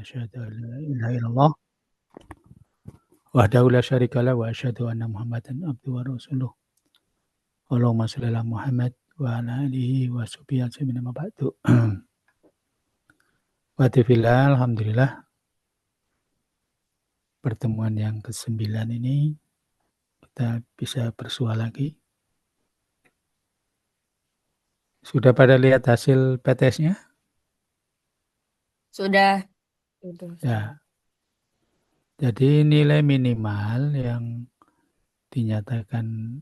asyhadu an la ilaha illallah wahdahu la syarikalah wa asyhadu anna Muhammadan abduhu wa rasuluh. Allahumma shalli ala Muhammad wa ala alihi wa sahbihi ajmain amma ba'du. Wa fillah, alhamdulillah pertemuan yang ke-9 ini kita bisa bersua lagi. Sudah pada lihat hasil PTS-nya? Sudah. Ya. Jadi nilai minimal yang dinyatakan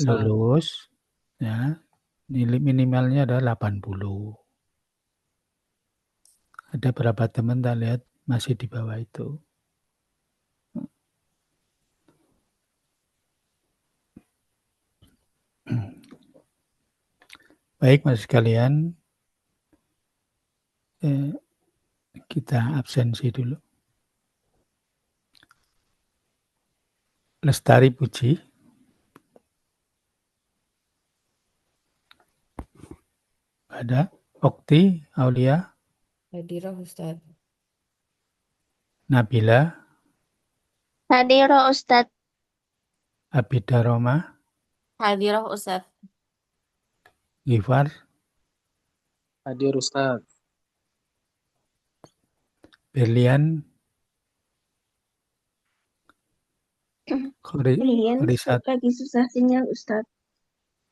lulus, ya, nilai minimalnya adalah 80. Ada berapa teman tak lihat masih di bawah itu. Baik mas sekalian, kita absensi dulu. Lestari Puji. Ada. Okti Aulia. Hadirah Ustaz. Nabila. Hadirah Ustaz. Abida Roma. Hadirah Ustaz. Gifar. Hadir Ustaz. Berlian. Kalian lagi susah sinyal Ustaz.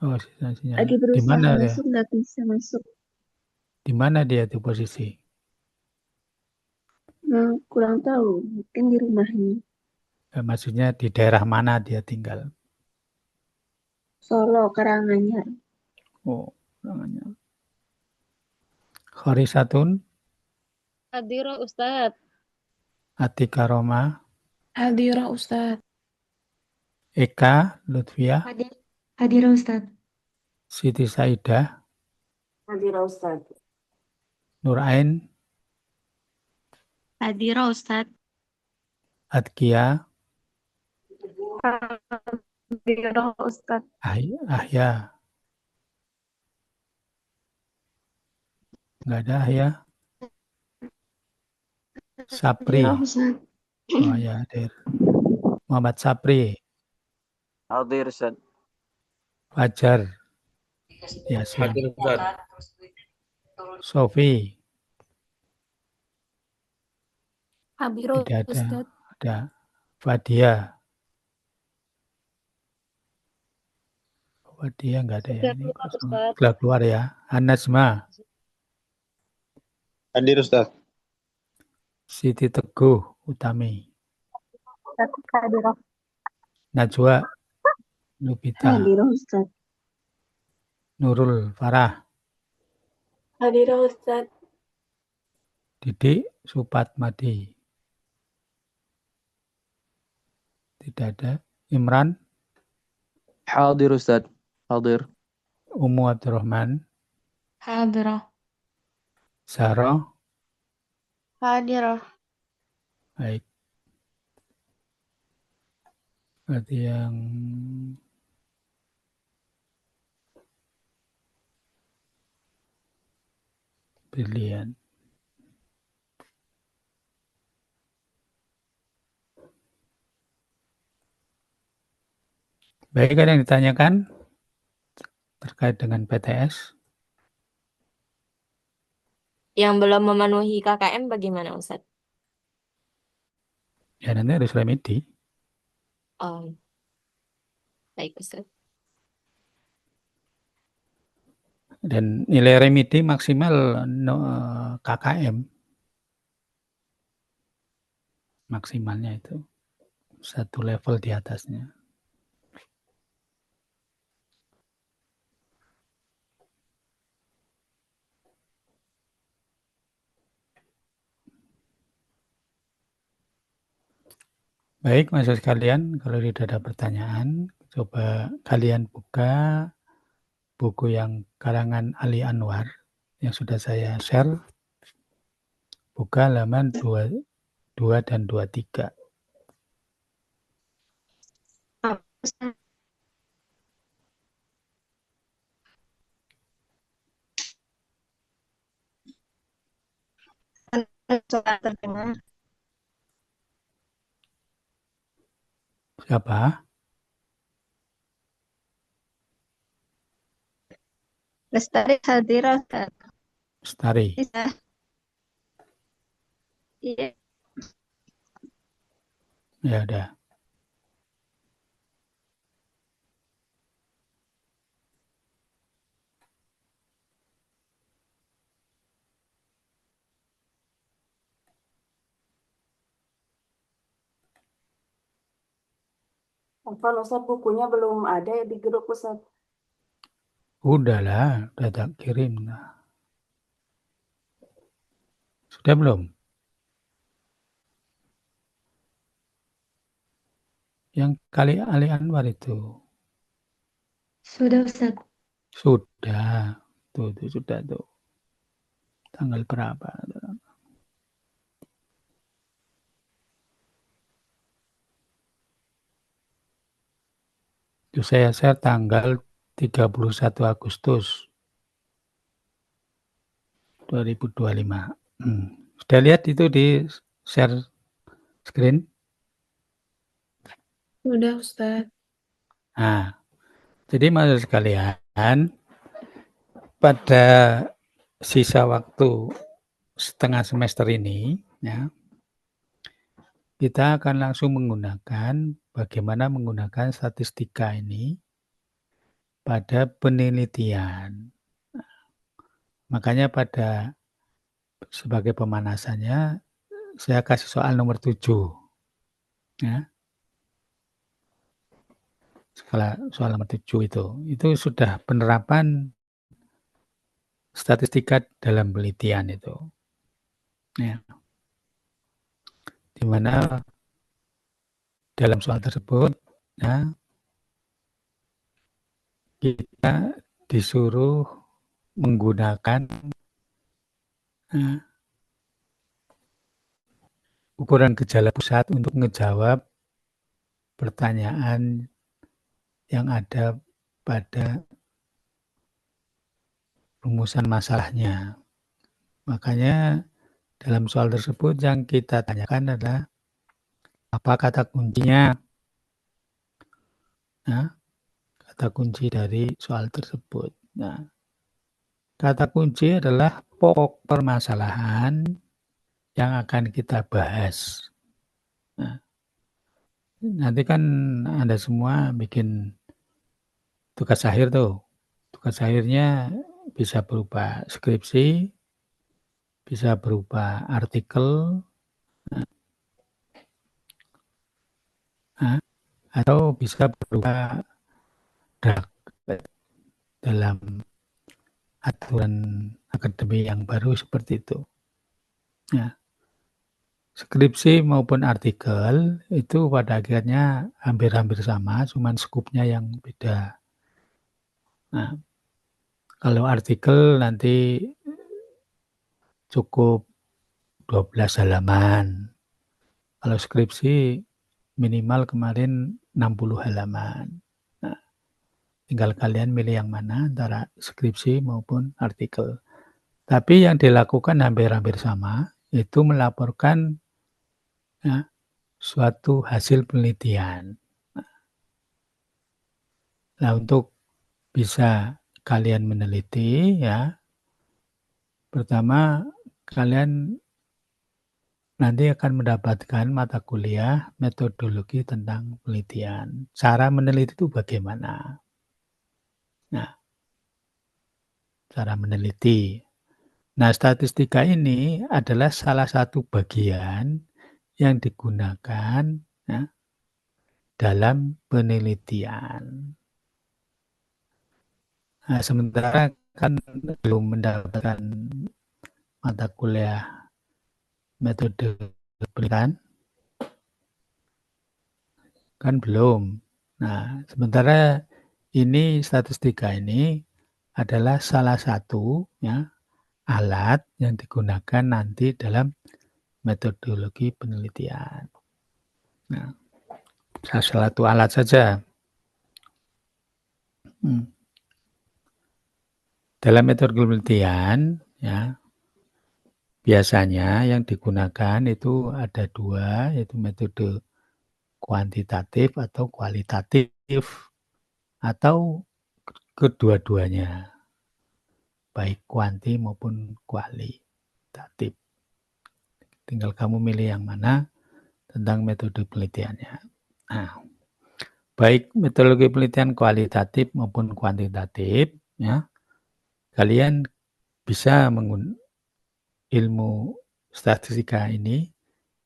Oh, susah sinyal. Lagi berusaha Di mana masuk, nggak bisa masuk. Di mana dia tuh posisi? Nah, kurang tahu, mungkin di rumahnya. Maksudnya di daerah mana dia tinggal? Solo, Karanganyar. Oh, Karanganyar. Khorisatun. Hadirah Ustaz. Atika Roma. Hadirah Ustaz. Eka Lutfia. Hadirah Ustaz. Siti Saidah. Hadirah Ustaz. Nurain. Hadirah Ustaz. Adkia. Hadirah Ustaz. Ahya. Nggak ada Ahya. Sapri. Oh ya, hadir. Muhammad Sapri. Hadir Ustaz. Fajar. Yasin. Hadir Ustaz. Sofi. Hadirah Tidak ada. Ustaz. Ada. Fadia. Fadia nggak ada ya. Ini sudah keluar ya. Anasma. Hadir Ustaz. Siti Teguh Utami. Hadirah. Najwa. Lubita. Hadirah Ustaz. Nurul Farah. Hadirah Ustaz. Didik Supatmadi. Tidak ada. Imran. Hadir Ustaz. Hadir. Umu Abdurrahman. Hadirah. Sarah. Hadirah. Baik. Berarti yang brilian. Baik, ada yang ditanyakan terkait dengan PTS? Yang belum memenuhi KKM bagaimana Ustaz? Ya nanti harus remedi. Oh. Baik Ustaz. Dan nilai remedi maksimal KKM. Maksimalnya itu satu level di atasnya. Baik, Mas sekalian, kalau tidak ada pertanyaan, coba kalian buka buku yang karangan Ali Anwar yang sudah saya share. Buka halaman 22 dan 23. Suara terdengar. Siapa? Lestari hadir, Ustaz. Lestari. Bisa. Iya. Ya udah. Afwan Ustaz, bukunya belum ada ya di grup Ustaz. Udahlah, udah tak kirim. Sudah belum? Yang kali Ali Anwar itu. Sudah, Ustaz. Sudah. Tuh, sudah tuh. Tanggal berapa? Itu saya share tanggal 31 Agustus 2025. Sudah lihat itu di share screen? Sudah, Ustaz. Nah, jadi maksud sekalian, pada sisa waktu setengah semester ini, ya, kita akan langsung menggunakan bagaimana menggunakan statistika ini pada penelitian. Makanya sebagai pemanasannya, saya kasih soal nomor 7. Ya. Soal nomor 7 itu sudah penerapan statistika dalam penelitian itu. Ya. Di mana dalam soal tersebut, ya, kita disuruh menggunakan ukuran gejala pusat untuk menjawab pertanyaan yang ada pada rumusan masalahnya. Makanya dalam soal tersebut yang kita tanyakan adalah apa kata kuncinya. Nah, kata kunci dari soal tersebut. Nah, kata kunci adalah pokok permasalahan yang akan kita bahas. Nah, nanti kan Anda semua bikin tugas akhir tuh. Tugas akhirnya bisa berupa skripsi, bisa berupa artikel, atau bisa berupa dalam aturan akademi yang baru seperti itu. Nah, skripsi maupun artikel itu pada akhirnya hampir-hampir sama, cuman skupnya yang beda. Nah, kalau artikel nanti cukup 12 halaman. Kalau skripsi minimal kemarin 60 halaman. Nah, tinggal kalian milih yang mana antara skripsi maupun artikel. Tapi yang dilakukan hampir-hampir sama, itu melaporkan ya, suatu hasil penelitian. Nah, untuk bisa kalian meneliti, ya, pertama kalian nanti akan mendapatkan mata kuliah metodologi tentang penelitian. Cara meneliti itu bagaimana? Nah, cara meneliti. Nah, statistika ini adalah salah satu bagian yang digunakan ya, dalam penelitian. Nah, sementara kan belum mendapatkan mata kuliah metode penelitian, kan belum. Nah, sementara ini statistika ini adalah salah satu ya, alat yang digunakan nanti dalam metodologi penelitian. Nah, salah satu alat saja. Dalam metode penelitian, ya, biasanya yang digunakan itu ada 2, yaitu metode kuantitatif atau kualitatif, atau kedua-duanya, baik kuanti maupun kualitatif. Tinggal kamu milih yang mana tentang metode penelitiannya. Nah, baik metodologi penelitian kualitatif maupun kuantitatif, ya, kalian bisa menggunakan ilmu statistika ini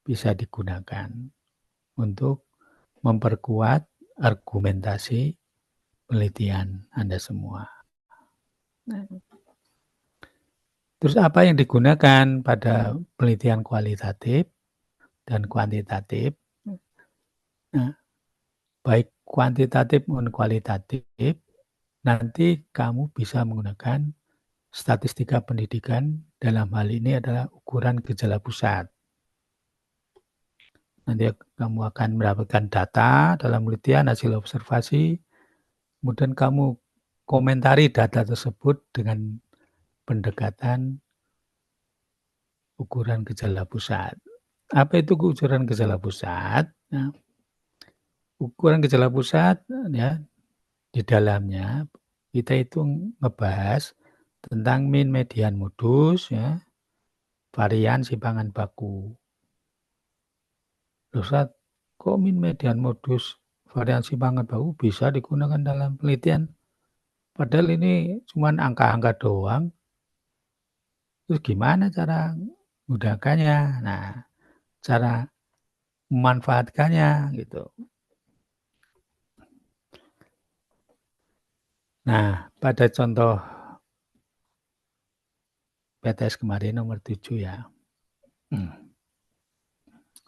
bisa digunakan untuk memperkuat argumentasi penelitian Anda semua. Nah, terus apa yang digunakan pada penelitian kualitatif dan kuantitatif? Nah, baik kuantitatif maupun kualitatif, nanti kamu bisa menggunakan statistika pendidikan, dalam hal ini adalah ukuran gejala pusat. Nanti kamu akan mendapatkan data dalam penelitian, hasil observasi, kemudian kamu komentari data tersebut dengan pendekatan ukuran gejala pusat. Apa itu ukuran gejala pusat? Nah, ukuran gejala pusat, ya, di dalamnya kita itu ngebahas tentang mean, median, modus, ya, varian, simpangan baku. Loh, Ustaz, kok mean, median, modus, varian, simpangan baku bisa digunakan dalam penelitian? Padahal ini cuma angka-angka doang. Terus gimana cara menggunakannya? Nah, cara memanfaatkannya gitu. Nah, pada contoh PTS kemarin nomor 7 ya.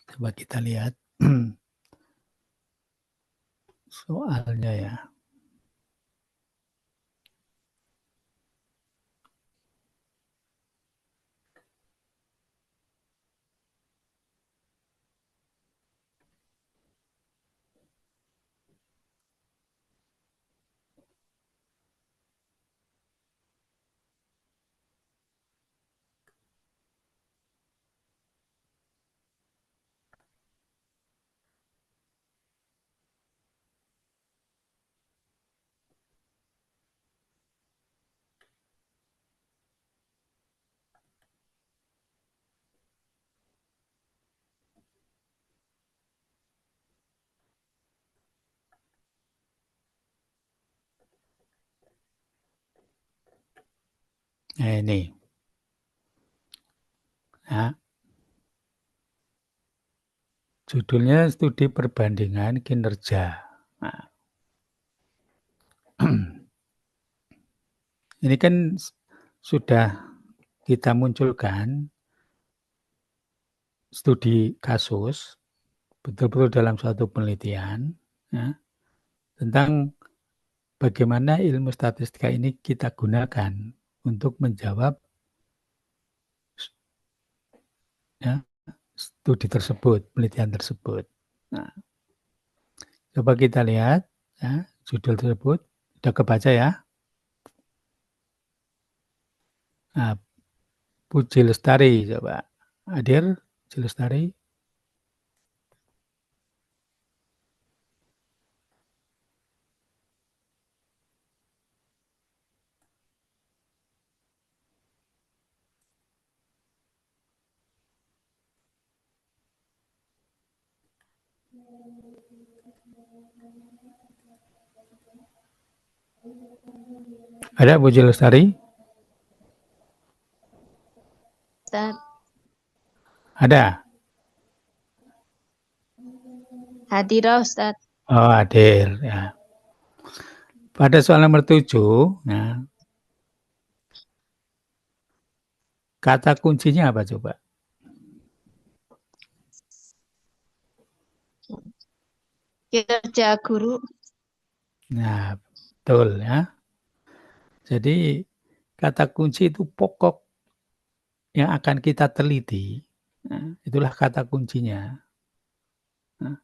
Coba kita lihat soalnya ya. Nah, ini. Nah, judulnya studi perbandingan kinerja. Nah, ini kan sudah kita munculkan studi kasus betul-betul dalam suatu penelitian, ya, tentang bagaimana ilmu statistika ini kita gunakan untuk menjawab, ya, studi tersebut, penelitian tersebut. Nah, coba kita lihat, ya, judul tersebut. Sudah kebaca ya? Nah, Puji Lestari, coba hadir, Puji Lestari. Ada Puji Lestari? Ustaz. Ada? Hadirah Ustaz. Oh, hadir. Ya. Pada soal nomor 7, nah, kata kuncinya apa coba? Kinerja guru. Nah, betul ya. Jadi kata kunci itu pokok yang akan kita teliti. Nah, itulah kata kuncinya. Nah,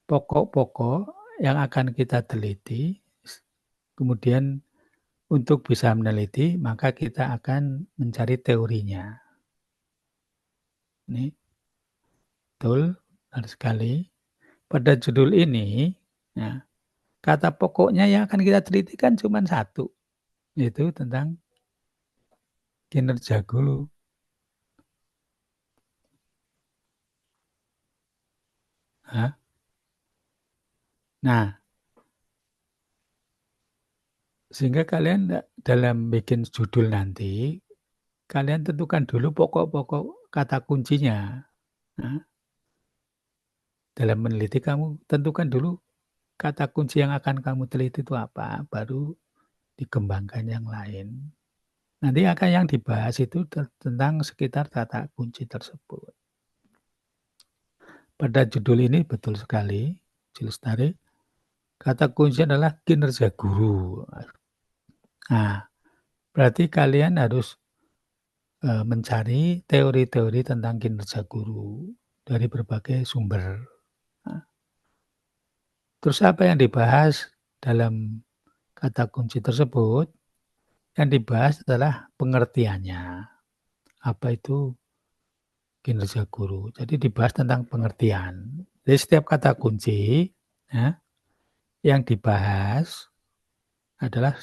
pokok-pokok yang akan kita teliti, kemudian untuk bisa meneliti, maka kita akan mencari teorinya. Ini betul sekali. Pada judul ini, ya, kata pokoknya yang akan kita teliti kan cuma satu, yaitu tentang kinerja guru. Nah, sehingga kalian dalam bikin judul nanti, kalian tentukan dulu pokok-pokok kata kuncinya. Nah, dalam meneliti kamu tentukan dulu kata kunci yang akan kamu teliti itu apa, baru dikembangkan yang lain. Nanti akan yang dibahas itu tentang sekitar kata kunci tersebut. Pada judul ini betul sekali, Cilestari, kata kunci adalah kinerja guru. Nah, berarti kalian harus mencari teori-teori tentang kinerja guru dari berbagai sumber. Nah, terus apa yang dibahas dalam kata kunci tersebut? Yang dibahas adalah pengertiannya. Apa itu kinerja guru? Jadi dibahas tentang pengertian. Jadi setiap kata kunci ya, yang dibahas adalah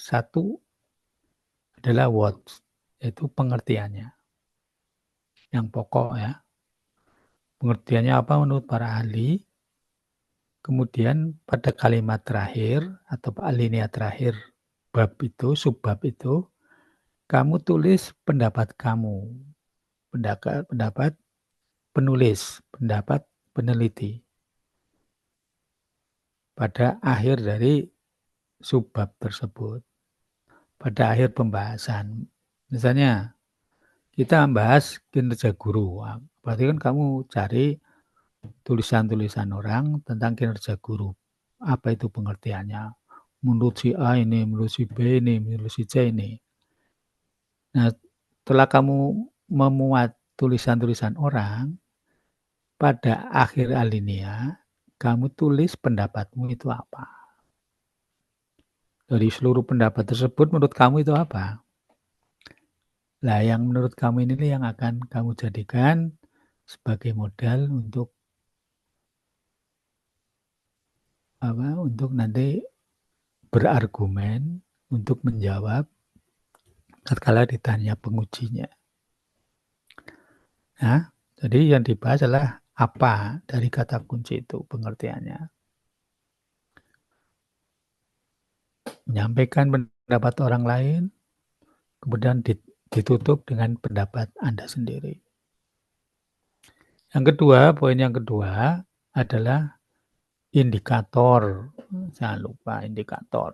adalah words, yaitu pengertiannya. Yang pokok ya. Pengertiannya apa menurut para ahli? Kemudian pada kalimat terakhir atau alinea terakhir bab itu, subbab itu, kamu tulis pendapat kamu. Pendapat penulis, pendapat peneliti. Pada akhir dari subbab tersebut. Pada akhir pembahasan. Misalnya, kita membahas kinerja guru. Berarti kan kamu cari tulisan-tulisan orang tentang kinerja guru. Apa itu pengertiannya? Menurut si A ini, menurut si B ini, menurut si C ini. Nah, setelah kamu memuat tulisan-tulisan orang, pada akhir alinea, kamu tulis pendapatmu itu apa. Dari seluruh pendapat tersebut, menurut kamu itu apa? Nah, yang menurut kamu ini yang akan kamu jadikan sebagai modal untuk untuk nanti berargumen untuk menjawab tatkala ditanya pengujinya. Nah, jadi yang dibahas adalah apa dari kata kunci itu pengertiannya. Menyampaikan pendapat orang lain, kemudian ditutup dengan pendapat Anda sendiri. Yang kedua, poin yang kedua adalah indikator. Jangan lupa indikator.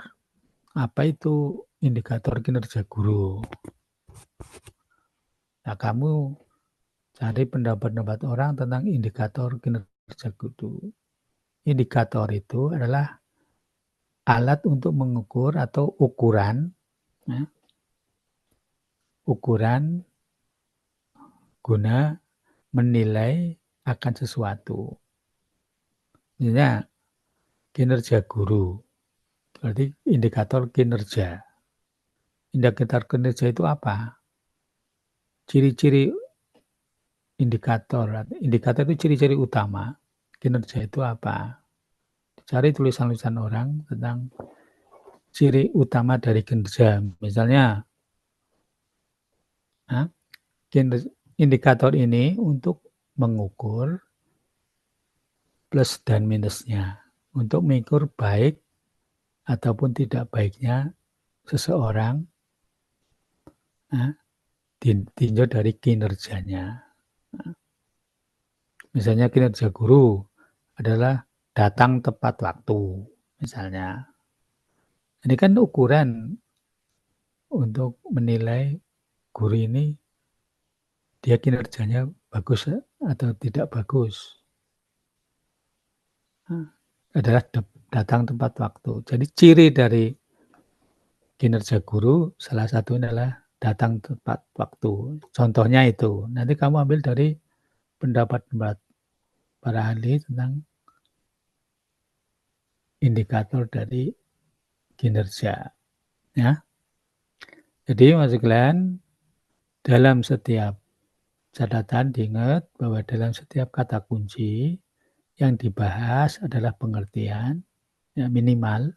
Apa itu indikator kinerja guru? Nah, kamu cari pendapat-pendapat orang tentang indikator kinerja guru. Indikator itu adalah alat untuk mengukur atau ukuran, ya, ukuran guna menilai akan sesuatu. Misalnya kinerja guru, berarti indikator kinerja. Indikator kinerja itu apa? Ciri-ciri indikator itu ciri-ciri utama. Kinerja itu apa? Cari tulisan-tulisan orang tentang ciri utama dari kinerja. Misalnya, indikator ini untuk mengukur plus dan minusnya. Untuk mengukur baik ataupun tidak baiknya seseorang ditinjau dari kinerjanya. Misalnya kinerja guru adalah datang tepat waktu, misalnya. Ini kan ukuran untuk menilai guru ini dia kinerjanya bagus atau tidak bagus. Adalah datang tepat waktu. Jadi ciri dari kinerja guru salah satunya adalah datang tepat waktu. Contohnya itu. Nanti kamu ambil dari pendapat-pendapat para ahli tentang indikator dari kinerja. Ya. Jadi Mas sekalian, dalam setiap Catatan diingat bahwa dalam setiap kata kunci yang dibahas adalah pengertian, ya minimal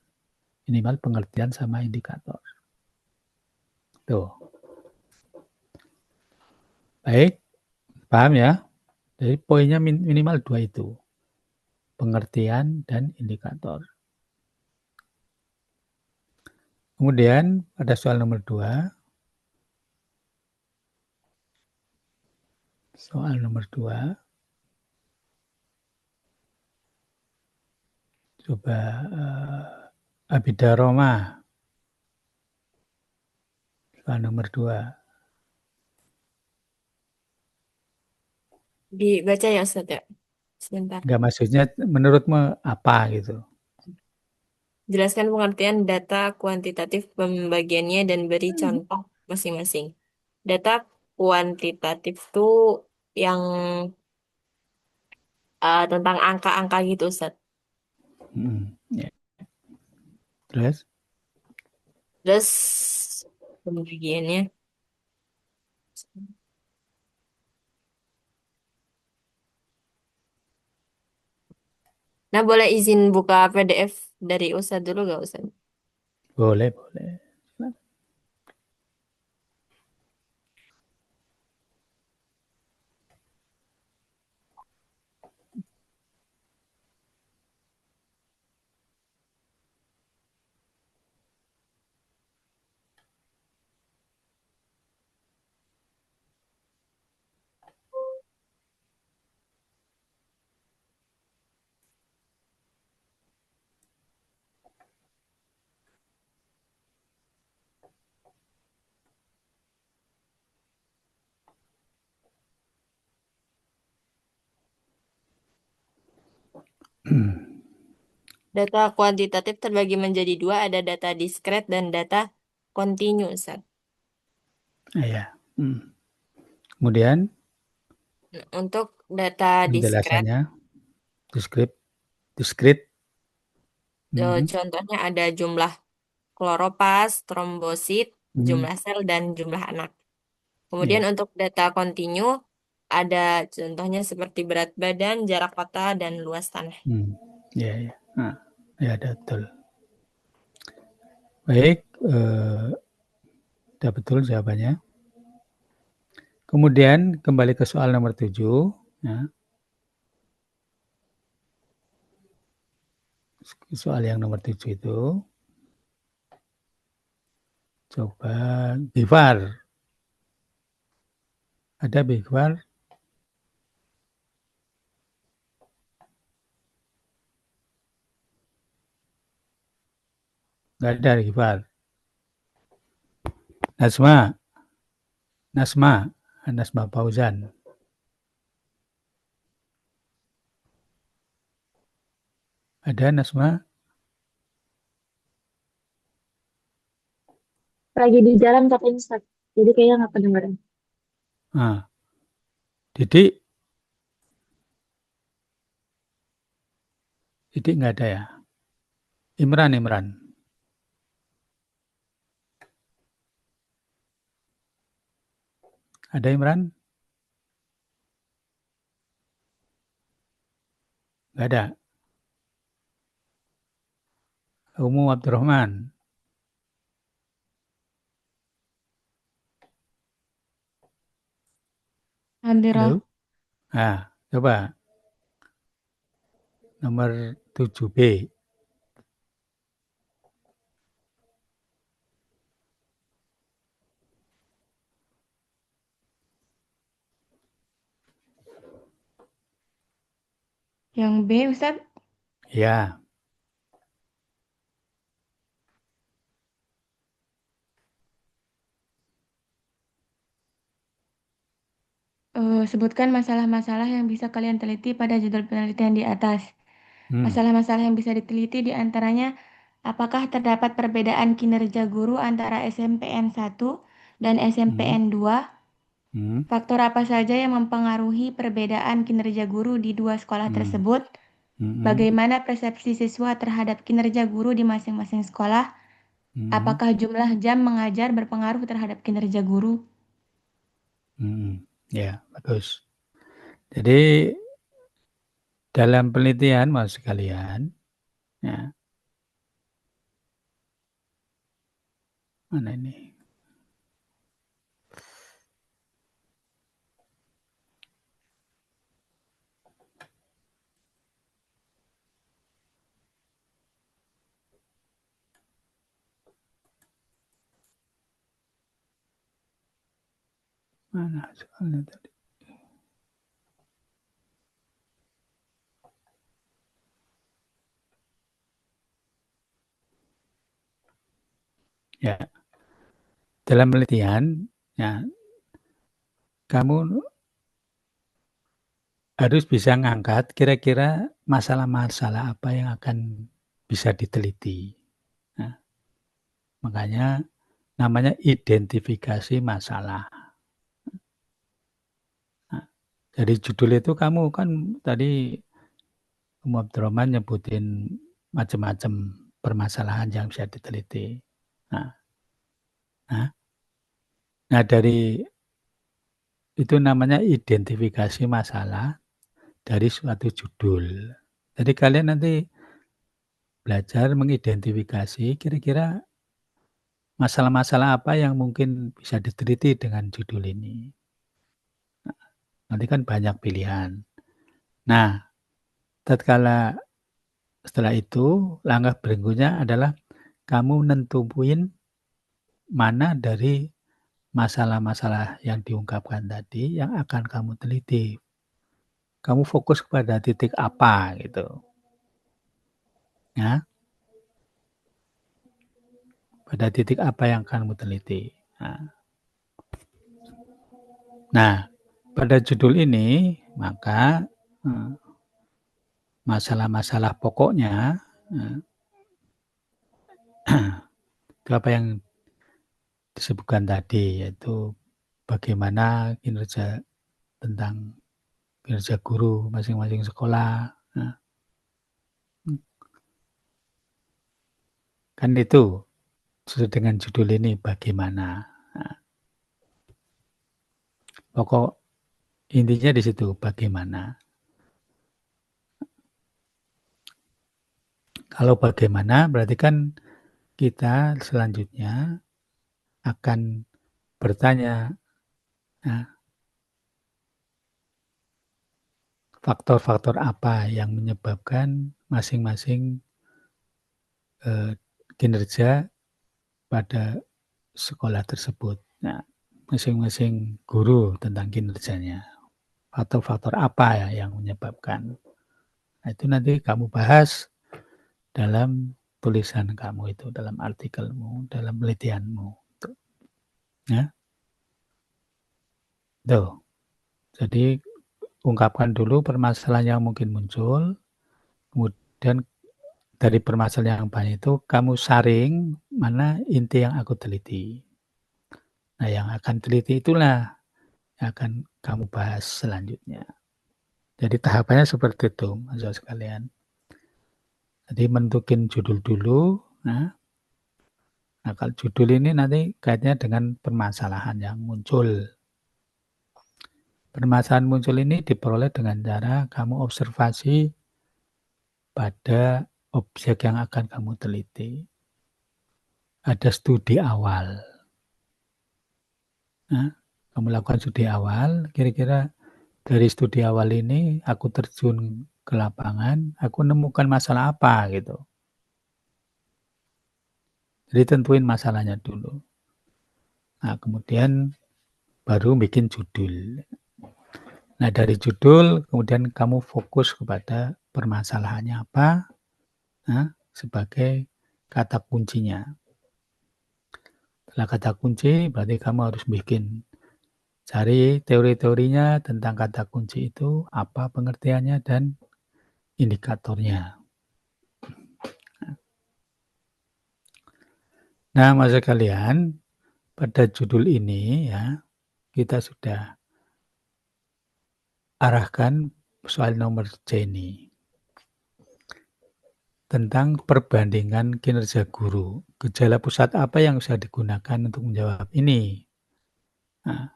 pengertian sama indikator. Tuh. Baik, paham ya? Jadi poinnya minimal 2 itu. Pengertian dan indikator. Kemudian pada soal nomor 2. Soal nomor 2. Coba Abidaroma. Soal nomor 2. Dibaca ya Ustaz ya. Sebentar. Enggak, maksudnya menurutmu apa gitu? Jelaskan pengertian data kuantitatif pembagiannya dan beri contoh masing-masing. Data kuantitatif itu yang tentang angka-angka gitu Ustaz. Ya. Terus? Terus pembagiannya. Nah, boleh izin buka PDF dari Ustaz dulu gak Ustaz? Boleh, boleh. Data kuantitatif terbagi menjadi 2, ada data diskret dan data kontinu, Ustaz. Ya. Kemudian Nah, untuk data diskret, penjelasannya diskrit. contohnya ada jumlah kloropas, trombosit, jumlah sel, dan jumlah anak. Kemudian untuk data kontinu, ada contohnya seperti berat badan, jarak kota, dan luas tanah. Ya, ya. Nah, ya, betul. Baik, sudah betul jawabannya. Kemudian kembali ke soal nomor 7. Ya. Soal yang nomor 7 itu. Coba Bifar. Ada Bifar? Nggak ada Bifar. Nasma Fauzan. Ada Nasma? Lagi di jalan katanya Ustaz. Jadi kayaknya nggak kedengeran. Didik nggak ada ya? Imran. Ada Imran? Nggak ada. Umu Abdurrahman. Hadirah. Nah, coba. Nomor 7B. Yang B Ustaz. Ya. Sebutkan masalah-masalah yang bisa kalian teliti pada judul penelitian di atas. Masalah-masalah yang bisa diteliti di antaranya, apakah terdapat perbedaan kinerja guru antara SMPN 1 dan SMPN 2? Faktor apa saja yang mempengaruhi perbedaan kinerja guru di dua sekolah tersebut? Bagaimana persepsi siswa terhadap kinerja guru di masing-masing sekolah? Apakah jumlah jam mengajar berpengaruh terhadap kinerja guru? Ya, bagus. Jadi dalam penelitian Mas sekalian, ya, mana ini? Mana soalnya tadi? Ya, dalam penelitian, ya, kamu harus bisa ngangkat kira-kira masalah-masalah apa yang akan bisa diteliti. Nah, makanya namanya identifikasi masalah. Nah, dari judul itu kamu kan tadi Abdurrahman nyebutin macam-macam permasalahan yang bisa diteliti. Nah, dari itu namanya identifikasi masalah dari suatu judul. Jadi kalian nanti belajar mengidentifikasi kira-kira masalah-masalah apa yang mungkin bisa diteliti dengan judul ini. Nanti kan banyak pilihan. Nah, setelah itu langkah berikutnya adalah kamu nentuin mana dari masalah-masalah yang diungkapkan tadi yang akan kamu teliti. Kamu fokus kepada titik apa gitu. Ya. Pada titik apa yang akan kamu teliti. Nah, pada judul ini maka masalah-masalah pokoknya itu apa yang disebutkan tadi, yaitu bagaimana kinerja guru masing-masing sekolah. Kan itu sesuai dengan judul ini bagaimana. Pokok intinya di situ bagaimana. Kalau bagaimana berarti kan kita selanjutnya akan bertanya faktor-faktor apa yang menyebabkan masing-masing kinerja pada sekolah tersebut. Nah, masing-masing guru tentang kinerjanya. Faktor-faktor apa ya yang menyebabkan. Nah, itu nanti kamu bahas dalam tulisan kamu itu, dalam artikelmu, dalam penelitianmu. Ya. Tuh. Jadi ungkapkan dulu permasalahan yang mungkin muncul, kemudian dari permasalahan yang banyak itu kamu saring mana inti yang aku teliti. Nah, yang akan teliti itulah yang akan kamu bahas selanjutnya. Jadi tahapannya seperti itu, Mas sekalian. Jadi menentukan judul dulu. Nah, kalau judul ini nanti kaitannya dengan permasalahan yang muncul. Permasalahan muncul ini diperoleh dengan cara kamu observasi pada objek yang akan kamu teliti. Ada studi awal. Nah, kamu lakukan studi awal, kira-kira dari studi awal ini aku terjun ke lapangan, aku nemukan masalah apa gitu. Jadi tentuin masalahnya dulu. Nah, kemudian baru bikin judul. Nah, dari judul kemudian kamu fokus kepada permasalahannya apa, sebagai kata kuncinya. Setelah kata kunci berarti kamu harus cari teori-teorinya tentang kata kunci itu, apa pengertiannya dan indikatornya. Nah, Mas sekalian, pada judul ini ya, kita sudah arahkan soal nomor C ini. Tentang perbandingan kinerja guru. Gejala pusat apa yang bisa digunakan untuk menjawab ini? Nah,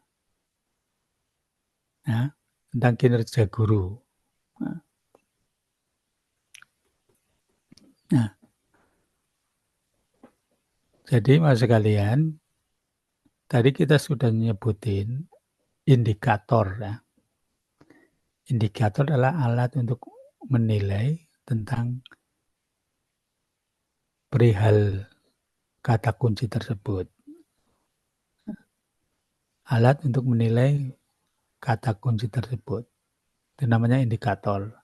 ya, tentang kinerja guru. Nah, jadi mas sekalian, tadi kita sudah nyebutin indikator ya. Indikator adalah alat untuk menilai tentang perihal kata kunci tersebut. Alat untuk menilai kata kunci tersebut. Itu namanya indikator.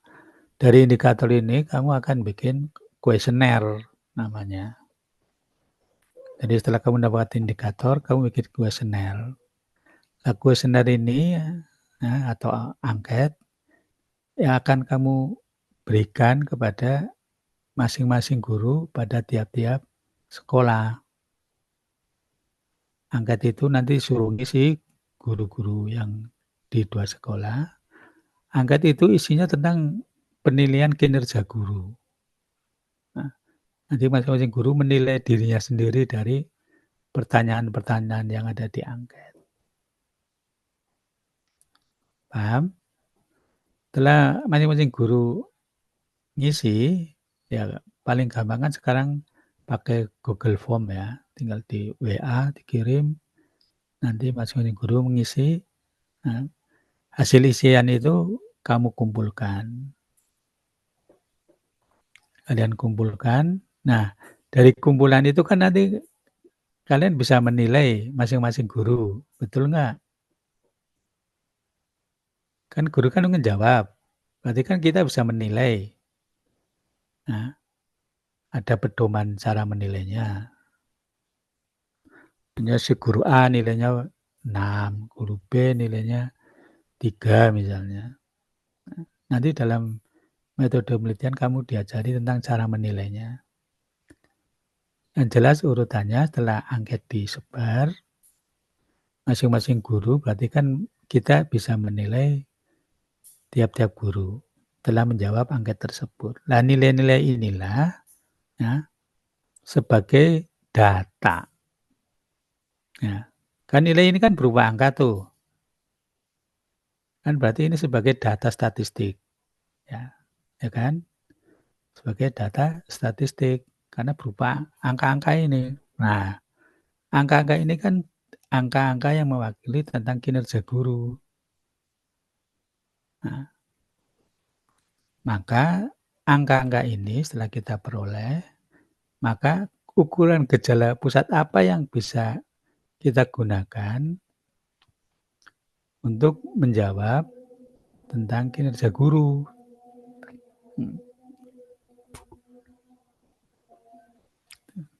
Dari indikator ini kamu akan bikin kuesioner namanya. Jadi setelah kamu dapat indikator, kamu bikin kuesioner. Nah, kuesioner ini ya, atau angket yang akan kamu berikan kepada masing-masing guru pada tiap-tiap sekolah. Angket itu nanti suruh ngisi guru-guru yang di 2 sekolah. Angket itu isinya tentang penilaian kinerja guru. Nah, nanti masing-masing guru menilai dirinya sendiri dari pertanyaan-pertanyaan yang ada di angket. Paham? Setelah masing-masing guru ngisi, ya paling gampang kan sekarang pakai Google Form ya. Tinggal di WA dikirim, nanti masing-masing guru mengisi. Nah, hasil isian itu kamu kumpulkan. Kalian kumpulkan. Nah, dari kumpulan itu kan nanti kalian bisa menilai masing-masing guru. Betul nggak? Kan guru kan ngejawab. Berarti kan kita bisa menilai. Nah, ada pedoman cara menilainya. Misalnya si guru A nilainya 6, guru B nilainya 3 misalnya. Nanti dalam metode penelitian kamu diajari tentang cara menilainya. Yang jelas urutannya setelah angket disebar, masing-masing guru berarti kan kita bisa menilai tiap-tiap guru telah menjawab angket tersebut. Nah, nilai-nilai inilah ya, sebagai data. Ya. Kan nilai ini kan berupa angka tuh. Kan berarti ini sebagai data statistik. Ya, ya kan? Sebagai data statistik karena berupa angka-angka ini. Nah, angka-angka ini kan angka-angka yang mewakili tentang kinerja guru. Nah, maka angka-angka ini setelah kita peroleh, maka ukuran gejala pusat apa yang bisa kita gunakan untuk menjawab tentang kinerja guru.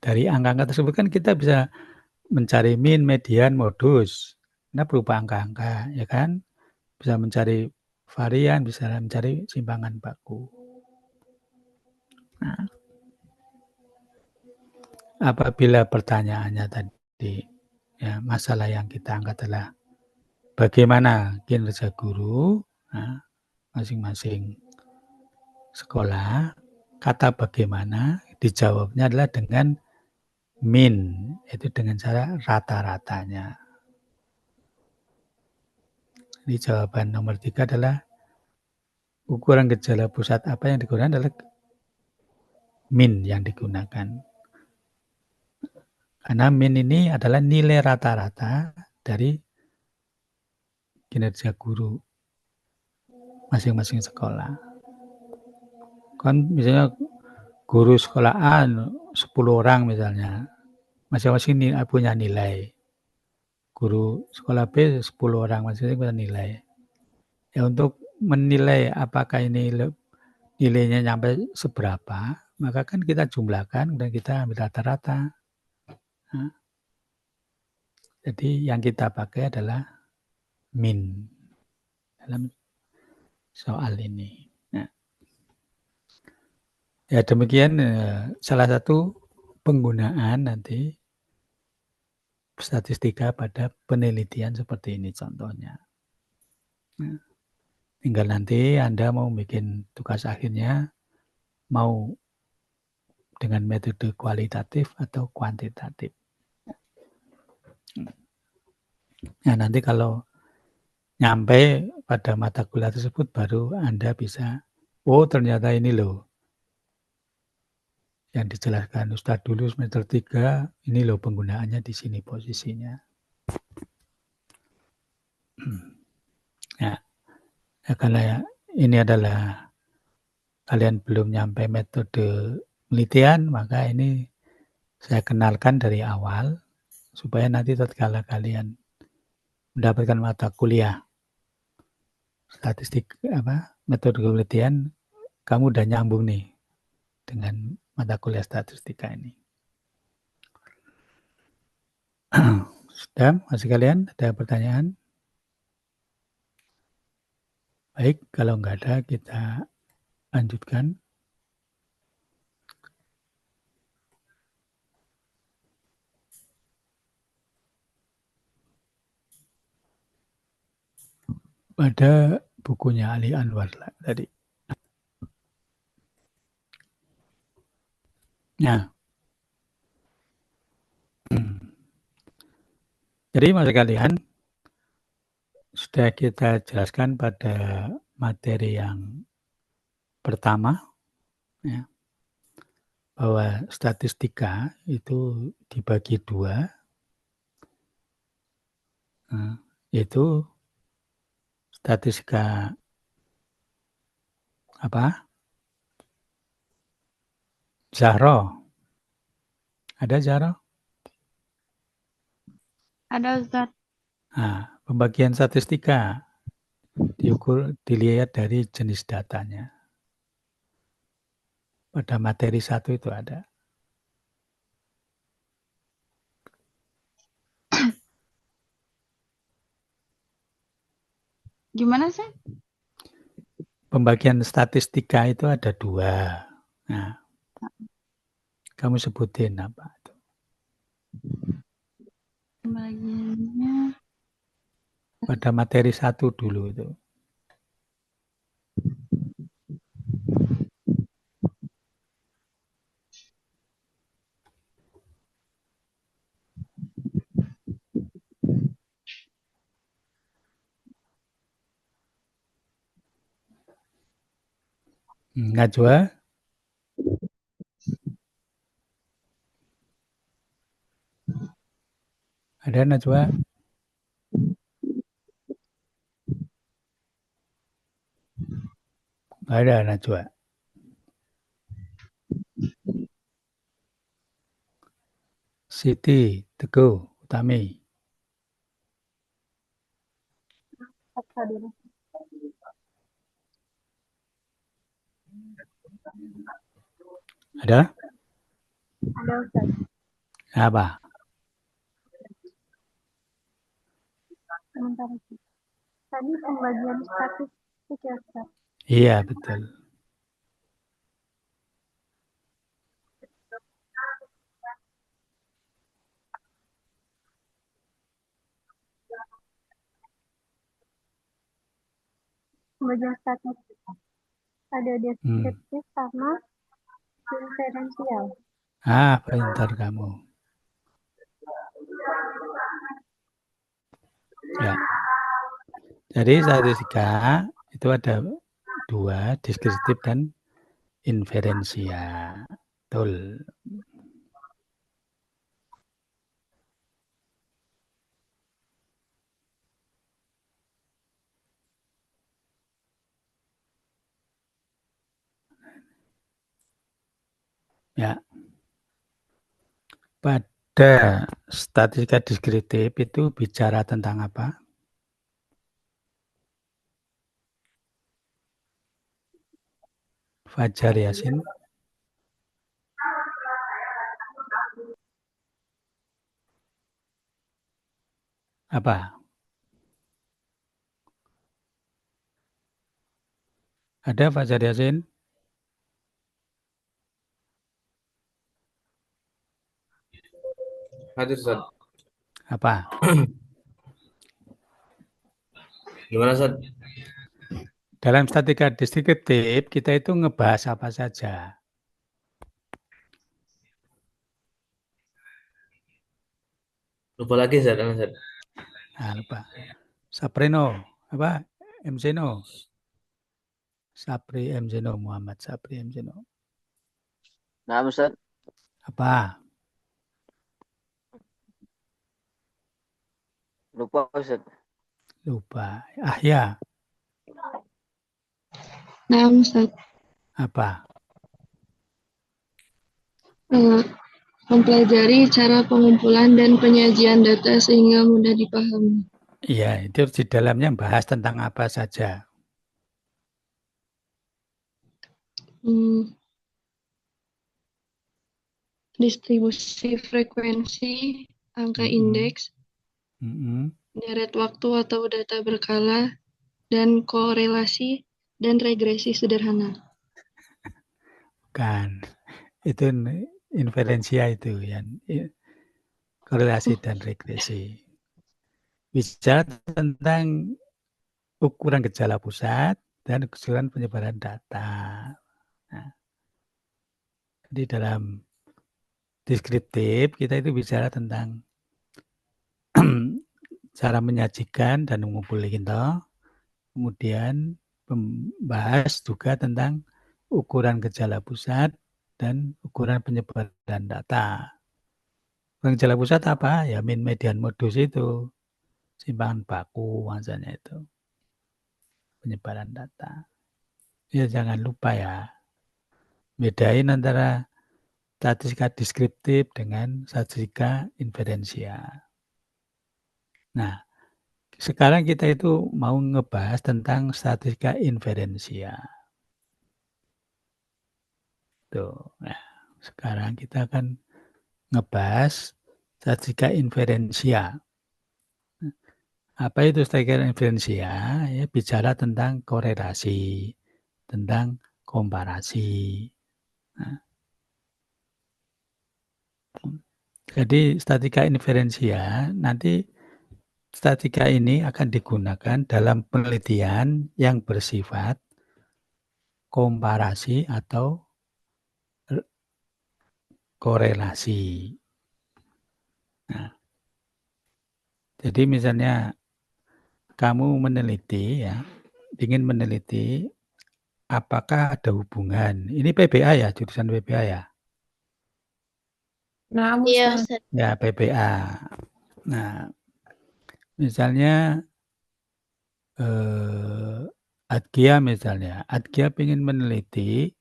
Dari angka-angka tersebut kan kita bisa mencari min, median, modus. Nah, berupa angka-angka, ya kan? Bisa mencari varian, bisa mencari simpangan baku. Nah, apabila pertanyaannya tadi, ya, masalah yang kita angkat adalah bagaimana kinerja guru, nah, masing-masing sekolah, kata bagaimana dijawabnya adalah dengan min, itu dengan cara rata-ratanya. Jadi jawaban nomor 3 adalah ukuran gejala pusat apa yang digunakan adalah min yang digunakan. Karena min ini adalah nilai rata-rata dari kinerja guru masing-masing sekolah. Kan misalnya guru sekolah A 10 orang misalnya, masing-masing punya nilai. Guru sekolah B 10 orang, masing-masing punya nilai. Ya untuk menilai apakah ini nilainya sampai seberapa, maka kan kita jumlahkan dan kita ambil rata-rata. Nah, jadi yang kita pakai adalah min dalam soal ini. Nah, ya demikian salah satu penggunaan nanti statistika pada penelitian seperti ini contohnya. Nah, tinggal nanti Anda mau bikin tugas akhirnya mau dengan metode kualitatif atau kuantitatif. Nah, nanti kalau nyampe pada mata kuliah tersebut baru Anda bisa, oh ternyata ini loh yang dijelaskan Ustadz dulu semester 3, ini loh penggunaannya di sini posisinya. Ya, karena ini adalah kalian belum nyampe metode penelitian, maka ini saya kenalkan dari awal supaya nanti tatkala kalian mendapatkan mata kuliah statistik metode penelitian, kamu udah nyambung nih dengan mata kuliah statistika ini. Sudah, masih kalian ada pertanyaan? Baik, kalau nggak ada kita lanjutkan. Pada bukunya Ali Anwar tadi. Nah, jadi masih kalian sudah kita jelaskan pada materi yang pertama, ya, bahwa statistika itu dibagi dua, yaitu statistika apa? Zahro. Ada Zahro? Ada Ustaz. Nah, pembagian statistika dilihat dari jenis datanya. Pada materi 1 itu ada. Gimana sih? Pembagian statistika itu ada 2. Nah, kamu sebutin apa itu? Pembagiannya Pada materi 1 dulu itu. Najwa? Ada Najwa? Ada Najwa. Siti, Teguh, Utami. Ada? Ada Ustaz. Apa? Sementara itu. Tadi pembagian statistik ya Ustaz. Iya, betul. Pembagian statistik. Ada deskriptif sama inferensial. Pintar kamu. Ya. Jadi statistika itu ada 2, deskriptif dan inferensia. Betul. Ya. Pada statistika deskriptif itu bicara tentang apa? Fajar Yasin. Apa? Ada Fajar Yasin? Hadir Ustaz. Apa? Gimana Ustaz? Dalam statistika deskriptif kita itu ngebahas apa saja? Lupa lagi Ustaz. Nah, lupa. Saprino, Apa? M. Zeno. Sapri M. Zeno, Muhammad Sapri M. Zeno. Nah, Ustaz. Apa? Lupa Ustaz. Lupa. Ahya. Nah, Ustaz. Apa? Mempelajari cara pengumpulan dan penyajian data sehingga mudah dipahami. Iya, itu di dalamnya bahas tentang apa saja. Distribusi frekuensi, angka indeks, deret waktu atau data berkala, dan korelasi dan regresi sederhana. Bukan. Itu inferensia itu yang korelasi dan regresi. Bicara tentang ukuran gejala pusat dan ukuran penyebaran data. Nah, di dalam deskriptif kita itu bicara tentang cara menyajikan dan mengumpulkan, kemudian membahas juga tentang ukuran gejala pusat dan ukuran penyebaran data. Ukuran gejala pusat apa? Ya min median modus itu, simpangan baku maksudnya itu, penyebaran data. Ya jangan lupa ya, bedain antara statistika deskriptif dengan statistika inferensia. Nah, sekarang kita itu mau ngebahas tentang statistika inferensia. Tuh, nah, sekarang kita akan ngebahas statistika inferensia. Apa itu statistika inferensia? Ya, bicara tentang korelasi, tentang komparasi. Nah, jadi statistika inferensia nanti statistika ini akan digunakan dalam penelitian yang bersifat komparasi atau korelasi. Nah, jadi misalnya kamu meneliti ya, ingin meneliti apakah ada hubungan. Ini PBA ya, jurusan PBA ya. Nah, Iya, Ustaz. Ustaz. Ya, PBA. Nah, misalnya Adkia misalnya, Adkia ingin meneliti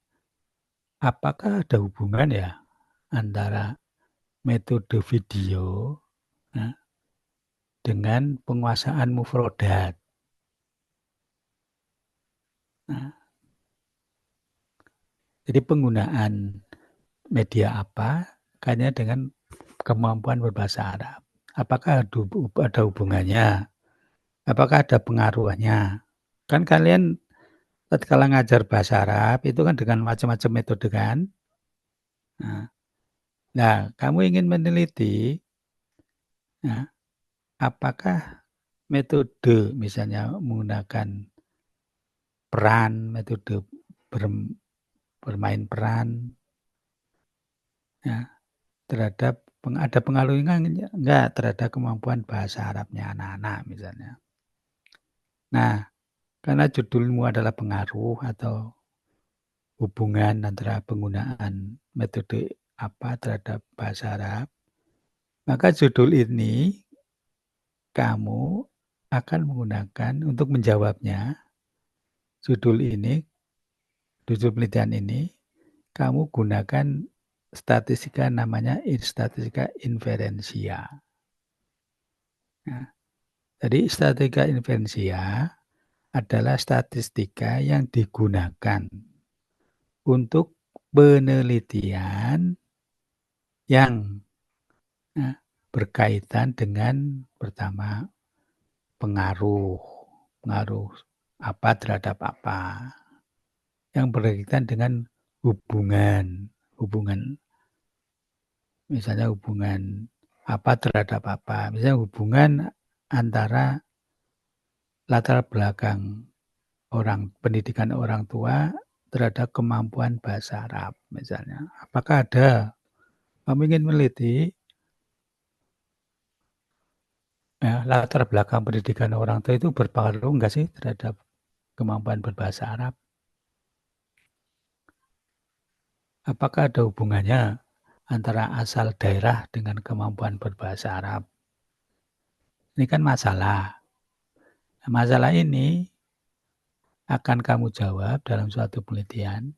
apakah ada hubungan ya antara metode video dengan penguasaan mufrodat. Nah, jadi penggunaan media apa kayaknya dengan kemampuan berbahasa Arab. Apakah ada hubungannya? Apakah ada pengaruhnya? Kan kalian ketika ngajar bahasa Arab itu kan dengan macam-macam metode kan? Nah, kamu ingin meneliti apakah metode misalnya menggunakan peran, metode bermain peran ya, terhadap ada pengaruhnya enggak terhadap kemampuan bahasa Arabnya anak-anak misalnya. Nah, karena judulmu adalah pengaruh atau hubungan antara penggunaan metode apa terhadap bahasa Arab, maka judul ini kamu akan menggunakan untuk menjawabnya. Judul penelitian ini, kamu gunakan statistika namanya statistika inferensia. Nah, jadi statistika inferensia adalah statistika yang digunakan untuk penelitian yang berkaitan dengan pertama pengaruh apa terhadap apa, yang berkaitan dengan hubungan misalnya hubungan apa terhadap apa, misalnya hubungan antara latar belakang pendidikan orang tua terhadap kemampuan bahasa Arab misalnya. Apakah ada kamu ingin meneliti latar belakang pendidikan orang tua itu berpengaruh enggak sih terhadap kemampuan berbahasa Arab? Apakah ada hubungannya antara asal daerah dengan kemampuan berbahasa Arab? Ini kan masalah. Masalah ini akan kamu jawab dalam suatu penelitian.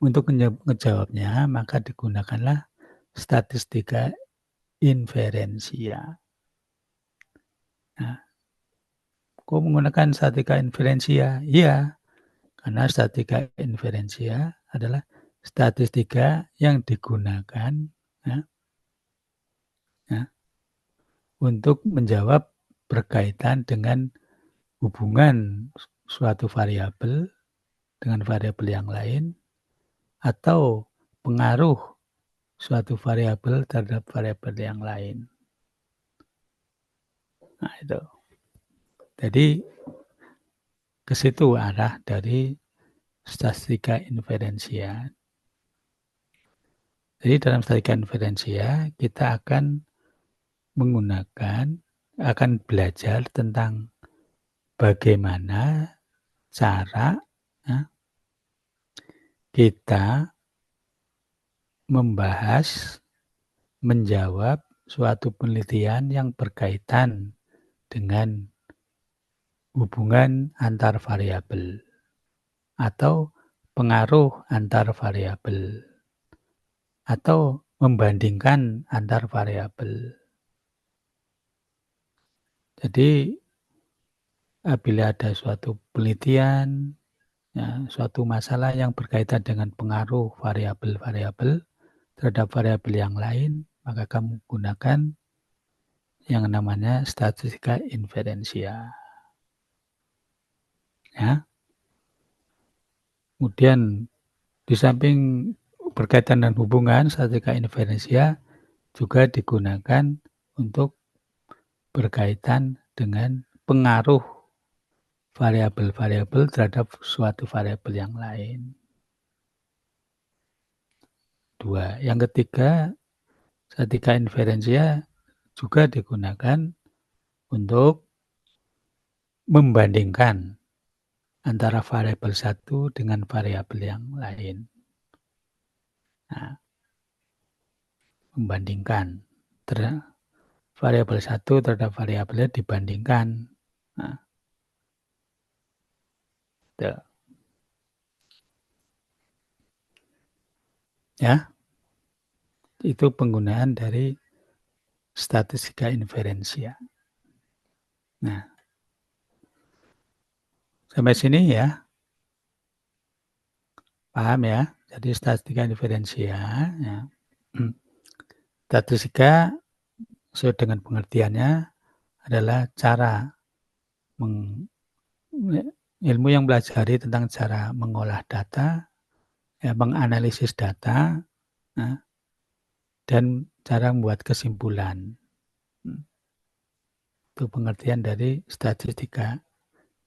Untuk menjawabnya, maka digunakanlah statistika inferensia. Nah, kok menggunakan statistika inferensia? Iya, karena statistika inferensia adalah statistika yang digunakan untuk menjawab berkaitan dengan hubungan suatu variabel dengan variabel yang lain atau pengaruh suatu variabel terhadap variabel yang lain. Nah, itu. Jadi ke situ arah dari statistika inferensia. Jadi dalam statistika inferensia kita akan belajar tentang bagaimana cara kita menjawab suatu penelitian yang berkaitan dengan hubungan antar variabel atau pengaruh antar variabel atau membandingkan antar variabel. Jadi apabila ada suatu penelitian, suatu masalah yang berkaitan dengan pengaruh variabel-variabel terhadap variabel yang lain, maka kamu gunakan yang namanya statistika inferensia. Ya. Kemudian di samping berkaitan dengan hubungan, statistika inferensia juga digunakan untuk berkaitan dengan pengaruh variabel-variabel terhadap suatu variabel yang lain. 2. Yang ketiga, statistika inferensia juga digunakan untuk membandingkan antara variabel satu dengan variabel yang lain. Nah, membandingkan variabel satu terhadap variabelnya dibandingkan. Nah, ya, itu penggunaan dari statistika inferensia. Nah, sampai sini ya, paham ya? Jadi statistika inferensia, ya. Statistika sesuai dengan pengertiannya adalah cara ilmu yang pelajari tentang cara mengolah data, menganalisis data, dan cara membuat kesimpulan. Itu pengertian dari statistika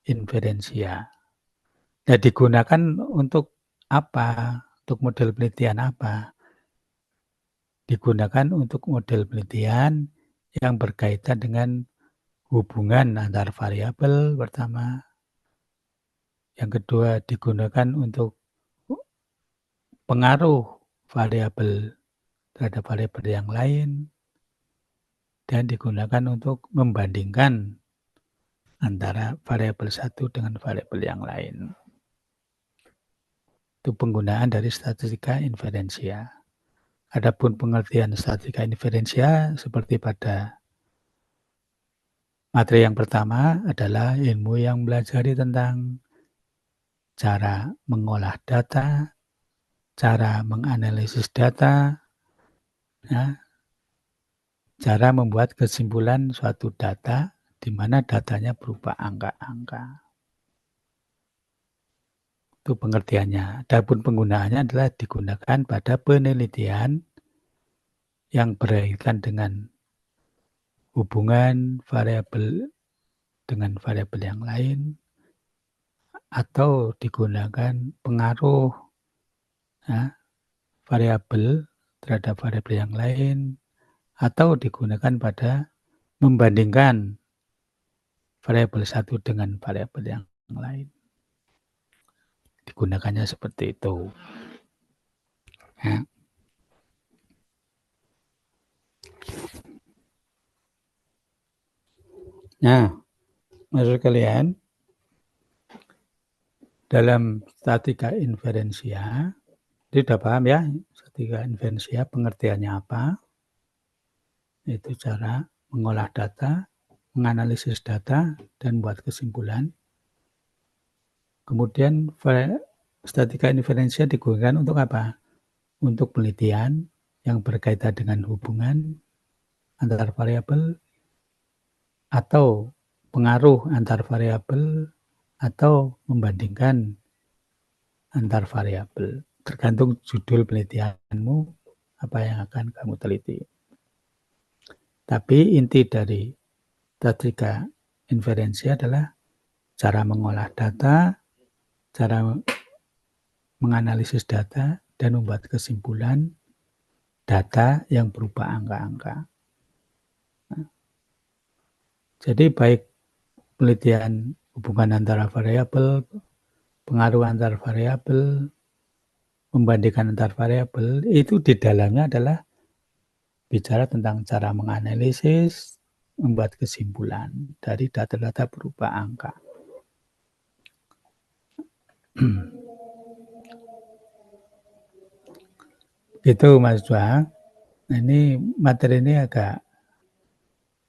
inferensia. Nah, digunakan untuk apa? Untuk model penelitian apa? Digunakan untuk model penelitian yang berkaitan dengan hubungan antar variabel pertama. Yang kedua, digunakan untuk pengaruh variabel terhadap variabel yang lain. Dan digunakan untuk membandingkan antara variabel satu dengan variabel yang lain. Itu penggunaan dari statistika inferensia. Adapun pengertian statistika inferensia seperti pada materi yang pertama adalah ilmu yang mempelajari tentang cara mengolah data, cara menganalisis data, cara membuat kesimpulan suatu data di mana datanya berupa angka-angka. Itu pengertiannya. Adapun penggunaannya adalah digunakan pada penelitian yang berkaitan dengan hubungan variabel dengan variabel yang lain atau digunakan pengaruh variabel terhadap variabel yang lain atau digunakan pada membandingkan variabel satu dengan variabel yang lain. Digunakannya seperti itu. Ya. Nah, maksud kalian, dalam statika inferensia, itu sudah paham ya, statika inferensia pengertiannya apa? Itu cara mengolah data, menganalisis data, dan buat kesimpulan. Kemudian statika inferensia digunakan untuk apa? Untuk penelitian yang berkaitan dengan hubungan antar variabel atau pengaruh antar variabel atau membandingkan antar variabel. Tergantung judul penelitianmu apa yang akan kamu teliti. Tapi inti dari statika inferensia adalah cara mengolah data, cara menganalisis data, dan membuat kesimpulan data yang berupa angka-angka. Nah, jadi baik penelitian hubungan antara variabel, pengaruh antar variabel, membandingkan antar variabel, itu di dalamnya adalah bicara tentang cara menganalisis, membuat kesimpulan dari data-data berupa angka. Itu Mas Dua. Nah, ini materi ini agak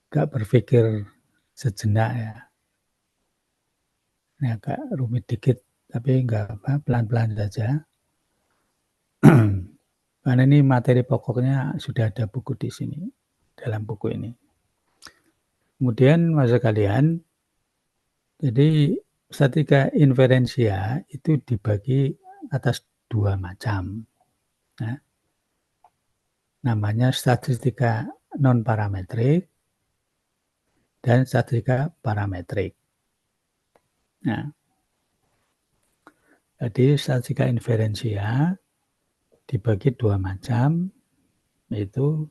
berpikir sejenak ya. Ini agak rumit dikit, tapi enggak apa, pelan-pelan saja. Karena ini materi pokoknya sudah ada buku di sini, dalam buku ini. Kemudian maksud kalian, jadi statika inferensia itu dibagi atas dua macam. Nah, namanya statistika non-parametrik dan statistika parametrik. Nah, jadi statistika inferensia dibagi dua macam, yaitu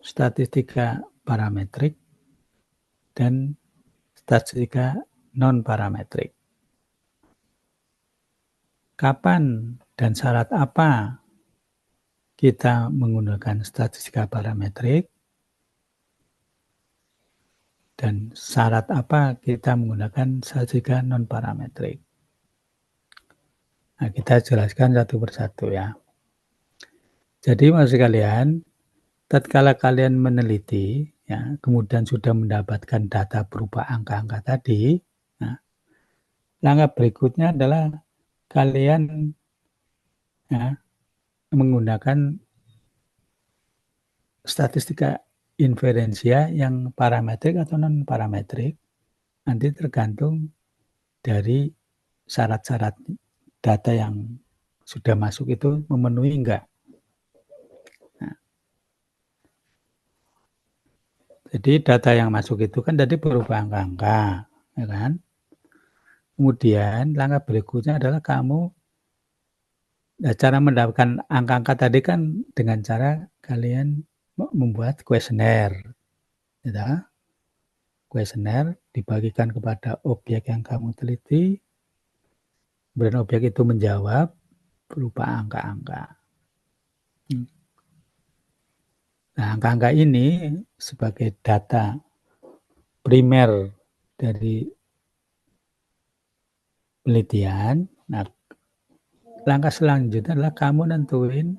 statistika parametrik dan statistika non-parametrik. Kapan dan syarat apa kita menggunakan statistika parametrik dan syarat apa kita menggunakan statistika non-parametrik? Nah, kita jelaskan satu persatu ya. Jadi maksud kalian, tatkala kalian meneliti, ya, kemudian sudah mendapatkan data berupa angka-angka tadi, nah, langkah berikutnya adalah kalian ya, menggunakan statistika inferensia yang parametrik atau non-parametrik, nanti tergantung dari syarat-syarat data yang sudah masuk itu memenuhi enggak. Nah, jadi data yang masuk itu kan tadi berupa angka-angka, ya kan? Kemudian langkah berikutnya adalah kamu, cara mendapatkan angka-angka tadi kan dengan cara kalian membuat kuesioner, ya. Kuesioner dibagikan kepada objek yang kamu teliti, kemudian objek itu menjawab berupa angka-angka. Nah, angka-angka ini sebagai data primer dari penelitian. Nah, langkah selanjutnya adalah kamu nentuin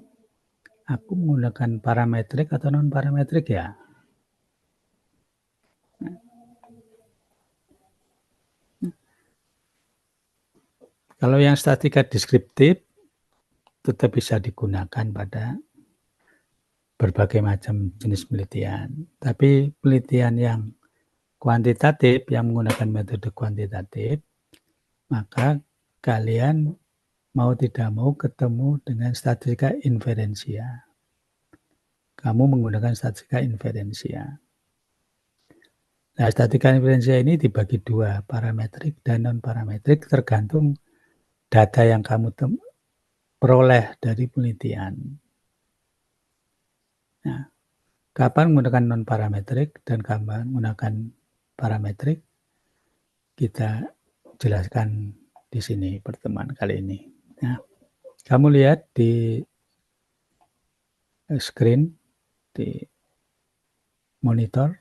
aku menggunakan parametrik atau non-parametrik ya. Kalau yang statistika deskriptif tetap bisa digunakan pada berbagai macam jenis penelitian. Tapi penelitian yang kuantitatif, yang menggunakan metode kuantitatif, maka kalian mau tidak mau ketemu dengan statistika inferensia. Kamu menggunakan statistika inferensia. Nah, statistika inferensia ini dibagi dua, parametrik dan non-parametrik, tergantung data yang kamu peroleh dari penelitian. Nah, Kapan menggunakan non-parametrik dan kapan menggunakan parametrik, kita jelaskan di sini pertemuan kali ini. Nah, kamu lihat di screen, di monitor,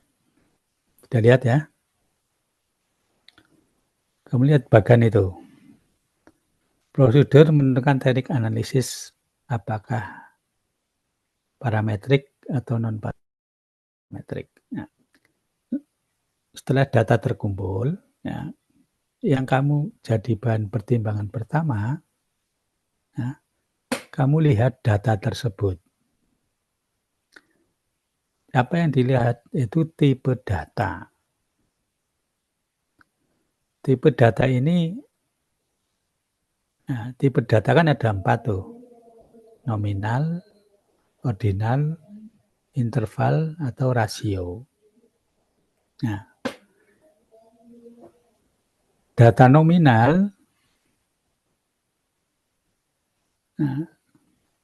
sudah lihat ya? Kamu lihat bagian itu. Prosedur menentukan teknik analisis apakah parametrik atau non-parametrik. Nah, setelah data terkumpul, ya, yang kamu jadi bahan pertimbangan pertama, ya, kamu lihat data tersebut. Apa yang dilihat itu tipe data. Tipe data ini, nah, tipe data kan ada 4 tuh. Nominal, ordinal, interval, atau rasio. Nah, data nominal, nah,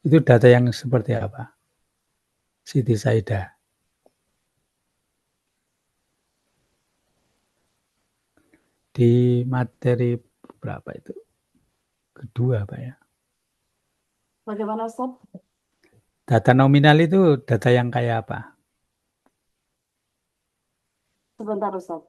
itu data yang seperti apa? Siti Saida. Di materi berapa itu? Kedua Pak ya? Bagaimana Ustaz? Data nominal itu data yang kayak apa? Sebentar Ustaz.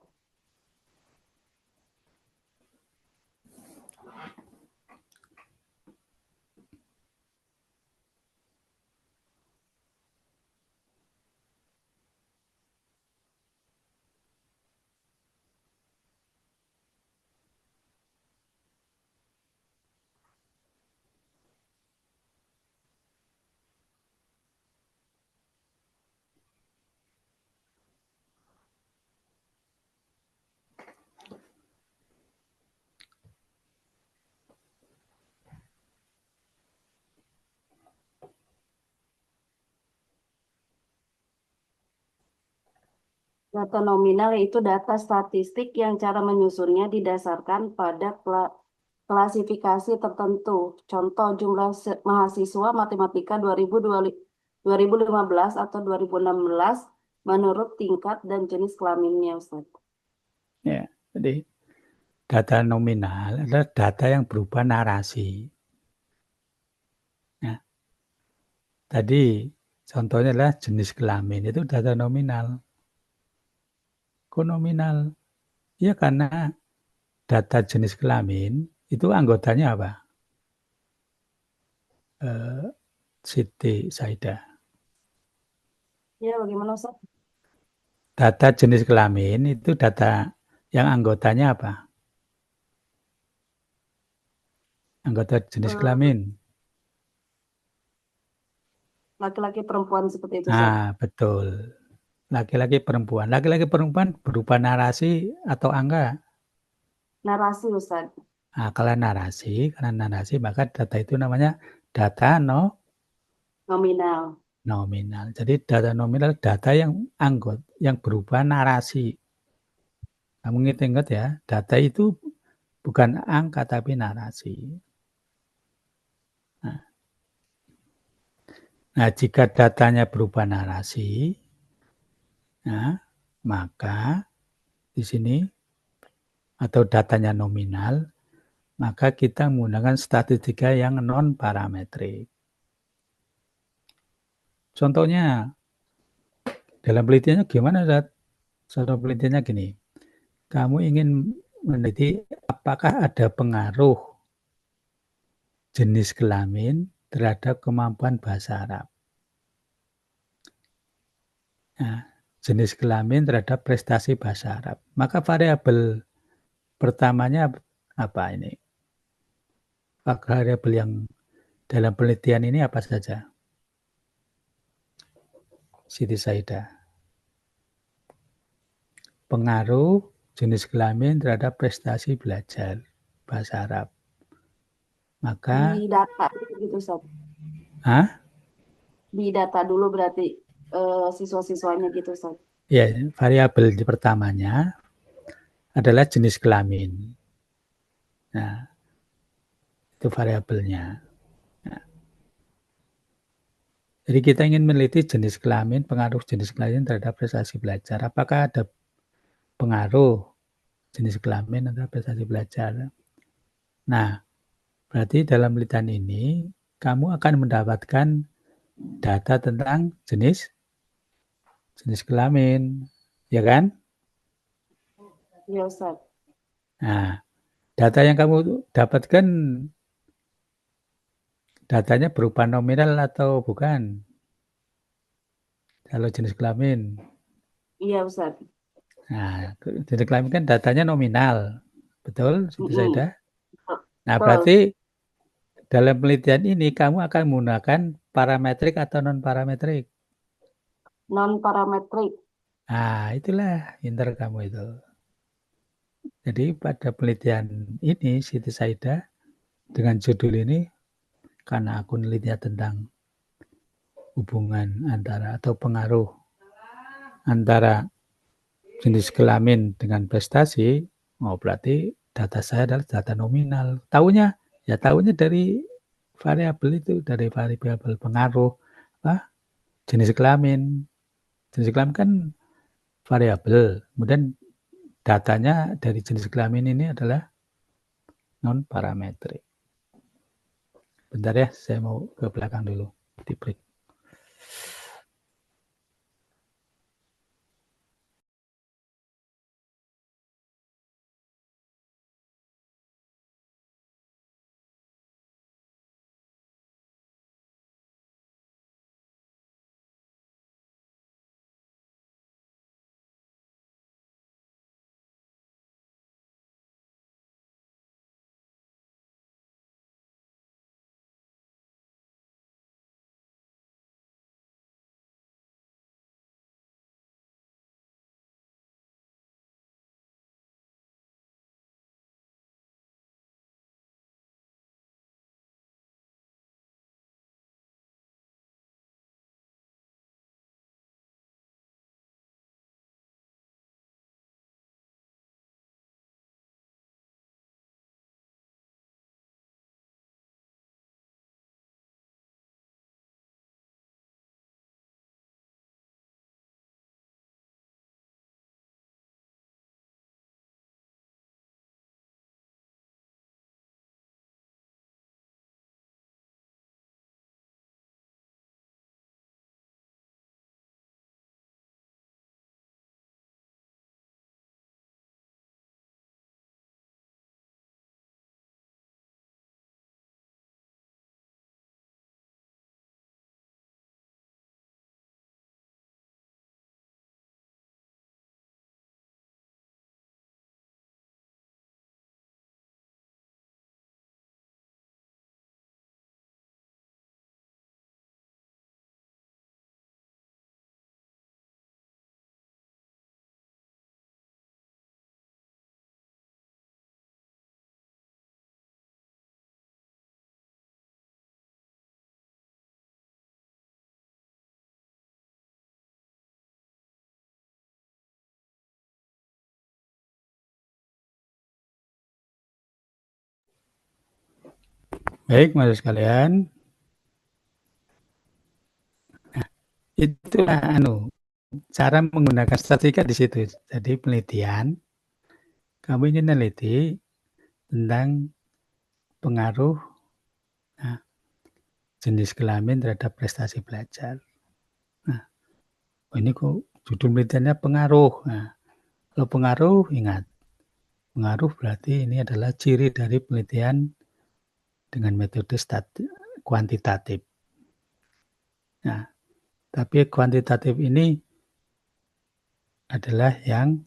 Data nominal yaitu data statistik yang cara menyusunnya didasarkan pada klasifikasi tertentu. Contoh jumlah mahasiswa matematika 2015 atau 2016 menurut tingkat dan jenis kelaminnya, Ustaz. Ya, jadi data nominal adalah data yang berupa narasi. Nah, tadi contohnya adalah jenis kelamin, itu data nominal. Kok nominal? Ya karena data jenis kelamin itu anggotanya apa? Siti Saida. Ya, bagaimana Ustaz? Data jenis kelamin itu data yang anggotanya apa? Anggota jenis kelamin. Laki-laki perempuan seperti itu, Ustaz. Nah, betul. Laki-laki perempuan. Laki-laki perempuan berupa narasi atau angka? Narasi, Ustaz. Nah, karena narasi, maka data itu namanya data Nominal. nominal. Jadi data nominal data yang yang berupa narasi. Kamu ingat ya, data itu bukan angka tapi narasi. Nah, jika datanya berupa narasi, nah, maka di sini atau datanya nominal, maka kita menggunakan statistika yang non-parametrik. Contohnya, dalam penelitiannya gimana, Zat? Contoh penelitiannya gini, kamu ingin meneliti apakah ada pengaruh jenis kelamin terhadap kemampuan bahasa Arab. Nah, jenis kelamin terhadap prestasi bahasa Arab. Maka variabel pertamanya apa ini? Variabel yang dalam penelitian ini apa saja? Siti Saida. Pengaruh jenis kelamin terhadap prestasi belajar bahasa Arab. Maka Di data gitu, Ustaz. Hah? Di data dulu berarti siswa-siswanya gitu, Ustaz. Ya, variabel pertamanya adalah jenis kelamin. Nah, itu variabelnya. Nah, Jadi kita ingin meneliti jenis kelamin, pengaruh jenis kelamin terhadap prestasi belajar. Apakah ada pengaruh jenis kelamin terhadap prestasi belajar? Nah, berarti dalam penelitian ini kamu akan mendapatkan data tentang jenis kelamin, ya kan? Iya, Ustaz. Nah, data yang kamu dapatkan datanya berupa nominal atau bukan? Kalau jenis kelamin. Iya, Ustaz. Nah, jenis kelamin kan datanya nominal. Betul, Siti Saidah? Nah, Betul. berarti dalam penelitian ini kamu akan menggunakan parametrik atau non-parametrik? Non-parametrik. Nah, itulah pinter kamu itu. Jadi pada penelitian ini, Siti Saidah, dengan judul ini, karena aku menelitinya tentang hubungan antara atau pengaruh antara jenis kelamin dengan prestasi, berarti data saya adalah data nominal. Tahunya dari variabel itu, dari variabel pengaruh jenis kelamin. Jenis kelamin kan variabel, kemudian datanya dari jenis kelamin ini adalah non-parametrik. Bentar ya, saya mau ke belakang dulu, di break. Baik, Mas sekalian. Nah, itulah cara menggunakan statistika di situ. Jadi penelitian, kamu ingin meneliti tentang pengaruh jenis kelamin terhadap prestasi belajar. Nah, ini kok judul penelitiannya pengaruh. Nah, kalau pengaruh, ingat, pengaruh berarti ini adalah ciri dari penelitian dengan metode kuantitatif. Nah, tapi kuantitatif ini adalah yang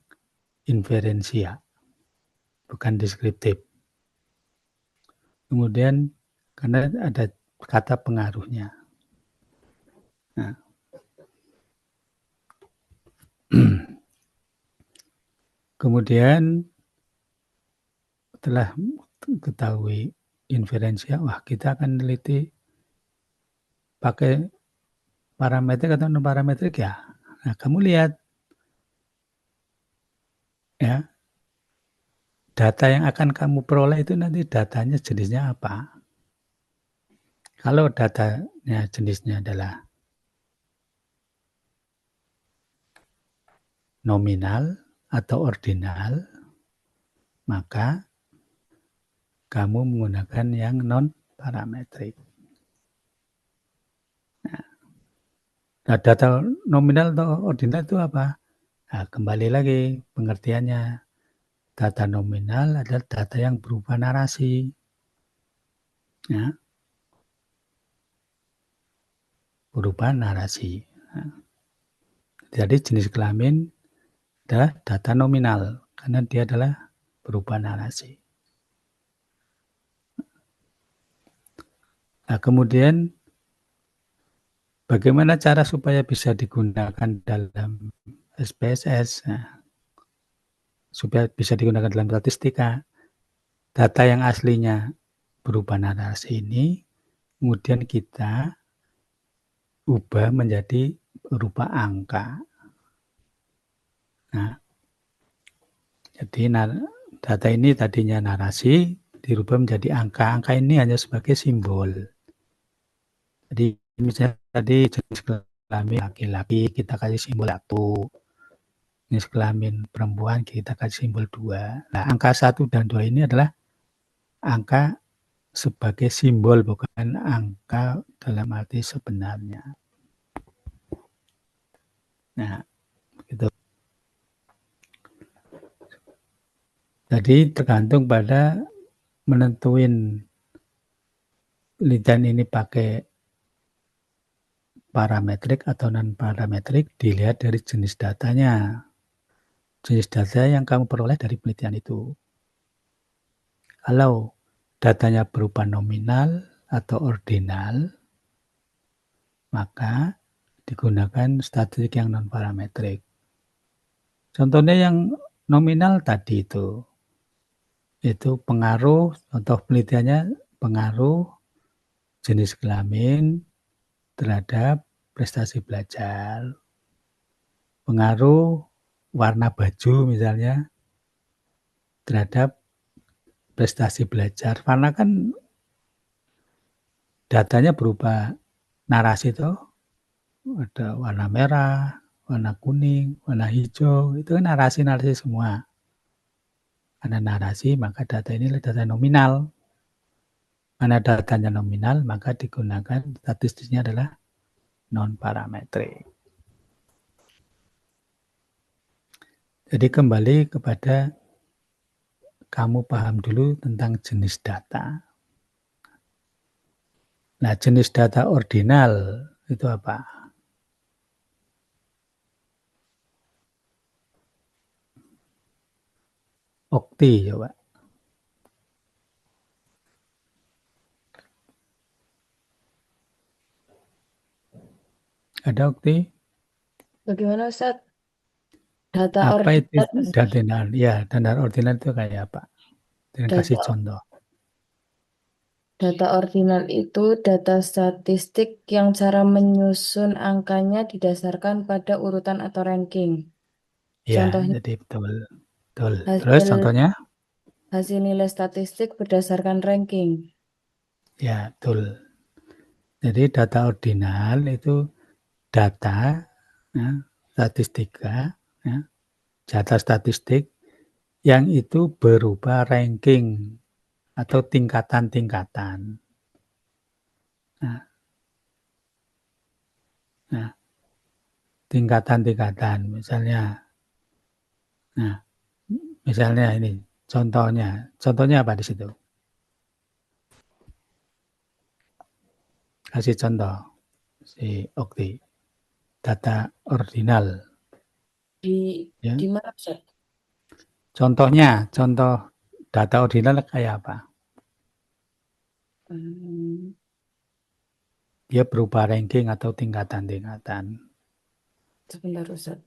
inferensia, bukan deskriptif. Kemudian karena ada kata pengaruhnya. Nah, kemudian setelah ketahui inferensia, kita akan meneliti pakai parametrik atau non parametrik ya. Nah, kamu lihat ya, data yang akan kamu peroleh itu nanti datanya jenisnya apa. Kalau datanya jenisnya adalah nominal atau ordinal, maka kamu menggunakan yang non-parametrik. Nah, data nominal atau ordinal itu apa? Nah, kembali lagi pengertiannya. Data nominal adalah data yang berupa narasi. Ya. Berupa narasi. Nah, jadi jenis kelamin adalah data nominal, karena dia adalah berupa narasi. Nah, kemudian bagaimana cara supaya bisa digunakan dalam SPSS? Nah, supaya bisa digunakan dalam statistika, data yang aslinya berupa narasi ini, kemudian kita ubah menjadi berupa angka. Nah, jadi data ini tadinya narasi, dirubah menjadi angka. Angka ini hanya sebagai simbol. Jadi misalnya tadi jenis kelamin laki-laki kita kasih simbol 1. Jenis kelamin perempuan kita kasih simbol 2. Nah, angka 1 dan 2 ini adalah angka sebagai simbol, bukan angka dalam arti sebenarnya. Nah, gitu. Jadi tergantung pada menentuin penelitian ini pakai parametrik atau non-parametrik dilihat dari jenis datanya. Jenis data yang kamu peroleh dari penelitian itu. Kalau datanya berupa nominal atau ordinal, maka digunakan statistik yang non-parametrik. Contohnya yang nominal tadi itu pengaruh, contoh penelitiannya pengaruh jenis kelamin terhadap prestasi belajar, pengaruh warna baju misalnya terhadap prestasi belajar. Karena kan datanya berupa narasi itu, ada warna merah, warna kuning, warna hijau, itu kan narasi-narasi semua. Karena narasi, maka data ini adalah data nominal. Karena datanya nominal, maka digunakan statistiknya adalah non-parametrik. Jadi kembali kepada kamu paham dulu tentang jenis data. Nah, jenis data ordinal itu apa? Okti, coba. Ada Okti? Bagaimana Ustaz? Data Apa itu ordinal. data ordinal? Ya, data ordinal itu kayak apa? Dengan kasih contoh. Data ordinal itu data statistik yang cara menyusun angkanya didasarkan pada urutan atau ranking. Ya, Contohnya, jadi betul. Terus contohnya? Hasil nilai statistik berdasarkan ranking. Ya, betul. Jadi data ordinal itu data ya, statistika, ya, data statistik yang itu berupa ranking atau tingkatan-tingkatan. Nah, tingkatan-tingkatan misalnya. Nah, misalnya ini contohnya apa di situ? Kasih contoh si Okti. Data ordinal. Di mana Ustaz? Contohnya, contoh data ordinal kayak apa? Dia berupa ranking atau tingkatan-tingkatan. Sebentar Ustaz.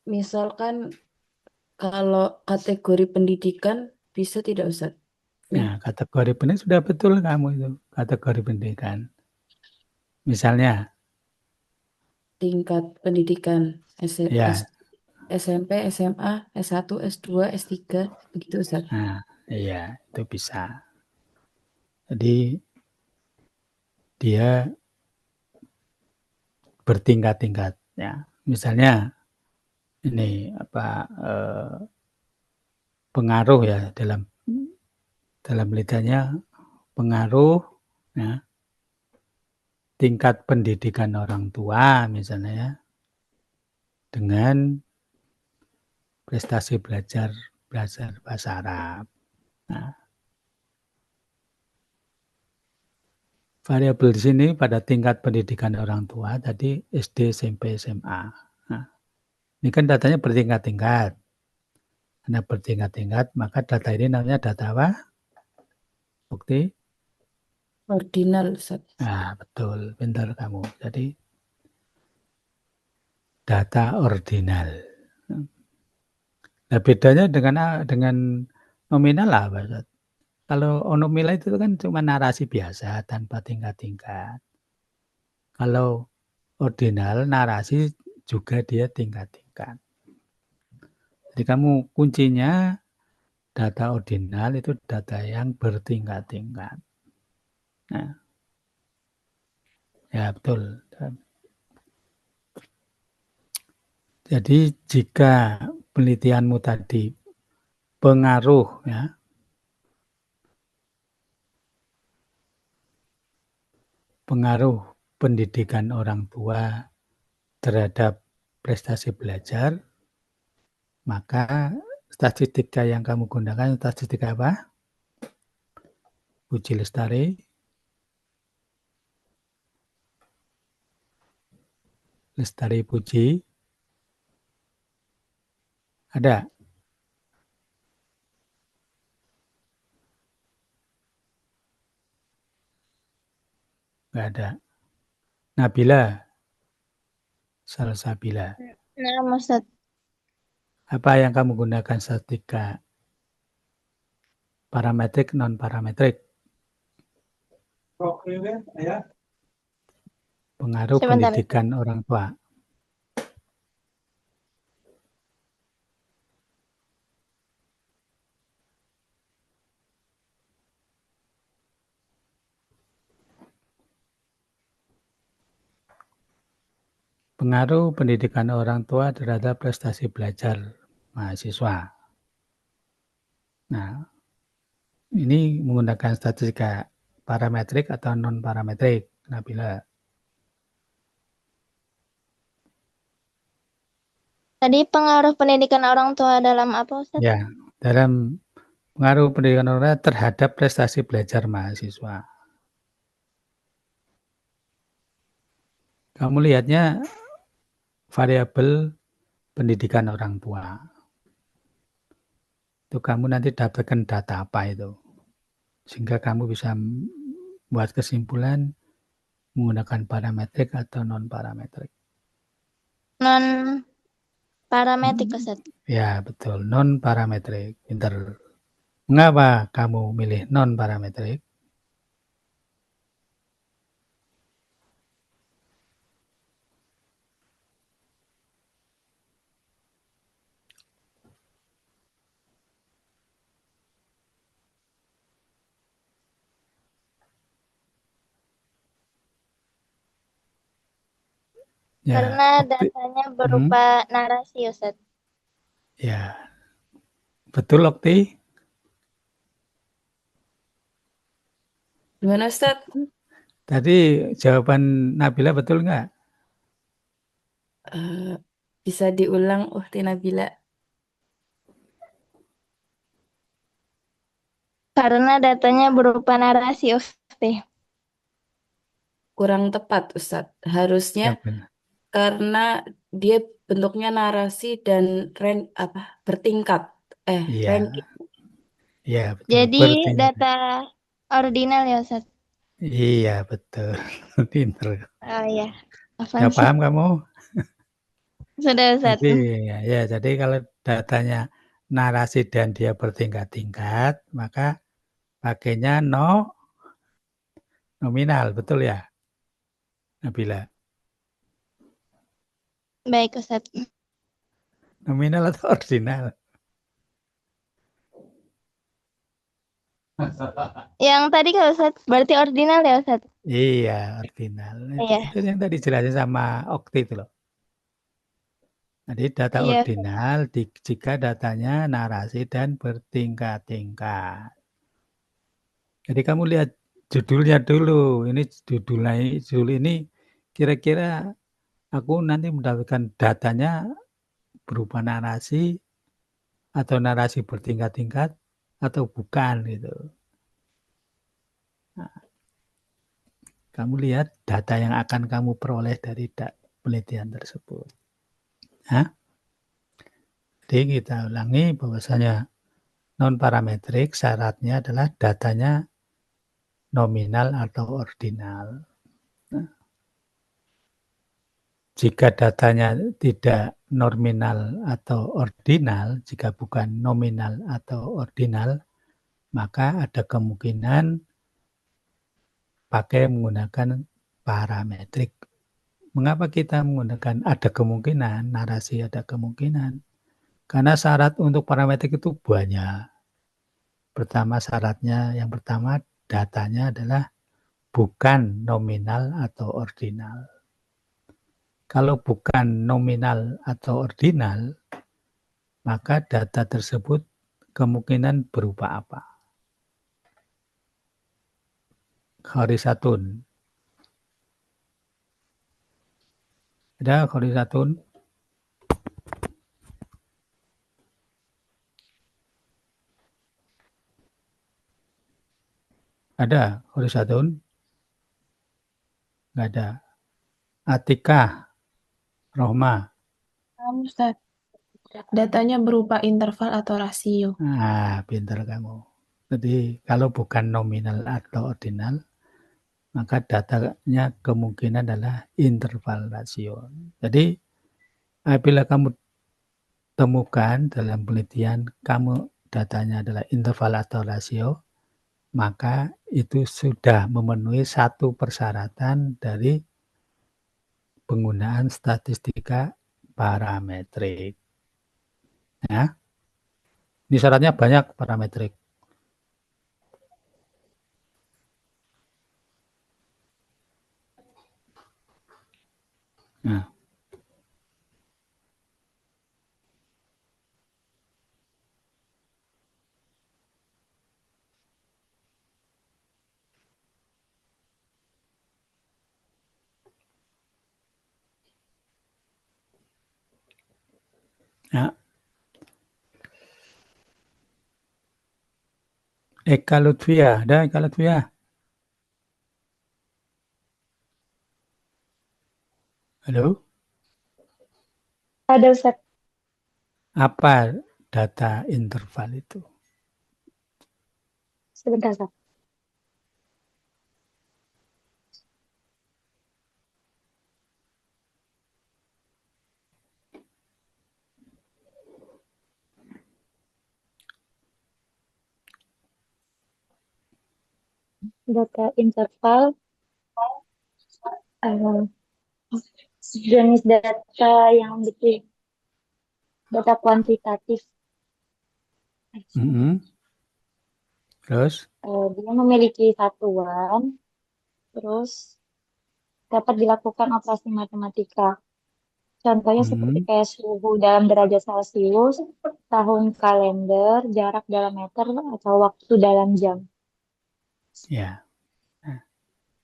Misalkan kalau kategori pendidikan bisa tidak Ustaz? Nah, kategori pendidikan sudah betul kamu itu, kategori pendidikan. Misalnya, tingkat pendidikan Ya, SMP, SMA, S1, S2, S3, begitu Ustaz. nah, iya itu bisa. Jadi dia bertingkat-tingkat ya. Misalnya ini pengaruh ya dalam penelitiannya pengaruh ya, tingkat pendidikan orang tua misalnya ya, dengan prestasi belajar bahasa Arab. Nah, variabel di sini pada tingkat pendidikan orang tua tadi SD, SMP, SMA. Nah, ini kan datanya bertingkat-tingkat. Karena bertingkat-tingkat, maka data ini namanya data apa? Bukti? Ordinal Ustaz. Nah, betul, pintar kamu. Jadi data ordinal. Nah, bedanya dengan nominal lah, Pak Ustaz. Kalau nominal itu kan cuma narasi biasa tanpa tingkat-tingkat. Kalau ordinal narasi juga dia tingkat-tingkat. Jadi kamu kuncinya data ordinal itu data yang bertingkat-tingkat. Nah, ya betul. Jadi jika penelitianmu tadi pengaruh ya, pengaruh pendidikan orang tua terhadap prestasi belajar, maka statistika yang kamu gunakan statistika apa? Puji Lestari. Lestari Puji. Ada? Nggak ada. Nabila. Salsabila. Nah, Ustaz. Apa yang kamu gunakan statistika? Parametrik, non-parametrik? Pengaruh Sebentar. pendidikan orang tua. Pengaruh pendidikan orang tua terhadap prestasi belajar mahasiswa. Nah, ini menggunakan statistika parametrik atau non-parametrik, Nabila? Tadi pengaruh pendidikan orang tua dalam apa, Ustaz? Ya, dalam pengaruh pendidikan orang tua terhadap prestasi belajar mahasiswa. Kamu lihatnya variabel pendidikan orang tua. Itu kamu nanti dapatkan data apa itu. Sehingga kamu bisa buat kesimpulan menggunakan parametrik atau non-parametrik. Non-parametrik, Ustaz. Ya, betul. Non-parametrik. Pinter. Mengapa kamu milih non-parametrik? Ya, Karena datanya berupa narasi, Ustaz. Ya, betul Okti? Gimana Ustaz? Tadi jawaban Nabila betul nggak? Bisa diulang Ukti Nabila. Karena datanya berupa narasi, Ustaz. Kurang tepat Ustaz. Harusnya Ya, karena dia bentuknya narasi dan bertingkat. Iya. Ranking. Iya, betul. Jadi Bertingkat. data ordinal ya, Ustaz? Iya, betul. Pinter. Oh iya. Ya paham kamu? Sudah, Ustaz. Jadi kalau datanya narasi dan dia bertingkat-tingkat, maka pakainya nominal, betul ya? Nabila. Baik, Ustaz. Nominal atau ordinal? Yang tadi kan Ustaz, berarti ordinal ya Ustaz? Iya, ordinal. Iya. Itu yang tadi jelasin sama Okti itu loh. Jadi data Iya. ordinal jika datanya narasi dan bertingkat-tingkat. Jadi kamu lihat judulnya dulu. Ini judul ini kira-kira aku nanti mendapatkan datanya berupa narasi atau narasi bertingkat-tingkat atau bukan gitu. Nah, kamu lihat data yang akan kamu peroleh dari penelitian tersebut. Nah, jadi kita ulangi bahwasanya non-parametrik syaratnya adalah datanya nominal atau ordinal. Nah, jika datanya tidak nominal atau ordinal, jika bukan nominal atau ordinal, maka ada kemungkinan pakai menggunakan parametrik. Mengapa kita menggunakan ada kemungkinan, narasi ada kemungkinan? Karena syarat untuk parametrik itu banyak. Yang pertama datanya adalah bukan nominal atau ordinal. Kalau bukan nominal atau ordinal, maka data tersebut kemungkinan berupa apa? Horizon. Ada horizon? Ada horizon? Nggak ada. Atika, Rohma. Ustaz, datanya berupa interval atau rasio. Nah, pintar kamu. Jadi kalau bukan nominal atau ordinal, maka datanya kemungkinan adalah interval rasio. Jadi apabila kamu temukan dalam penelitian kamu datanya adalah interval atau rasio, maka itu sudah memenuhi satu persyaratan dari penggunaan statistika parametrik. Ya. Ini syaratnya banyak parametrik. Nah. Ya. Eka Lutfia, ada Eka Lutfia? Halo? Ada Ustaz. Apa data interval itu? Sebentar Ustaz. Data interval jenis data yang bikin data kuantitatif. Terus? Dia memiliki satuan, terus dapat dilakukan operasi matematika. Contohnya seperti kayak suhu dalam derajat Celcius, tahun kalender, jarak dalam meter, atau waktu dalam jam. Ya. Nah,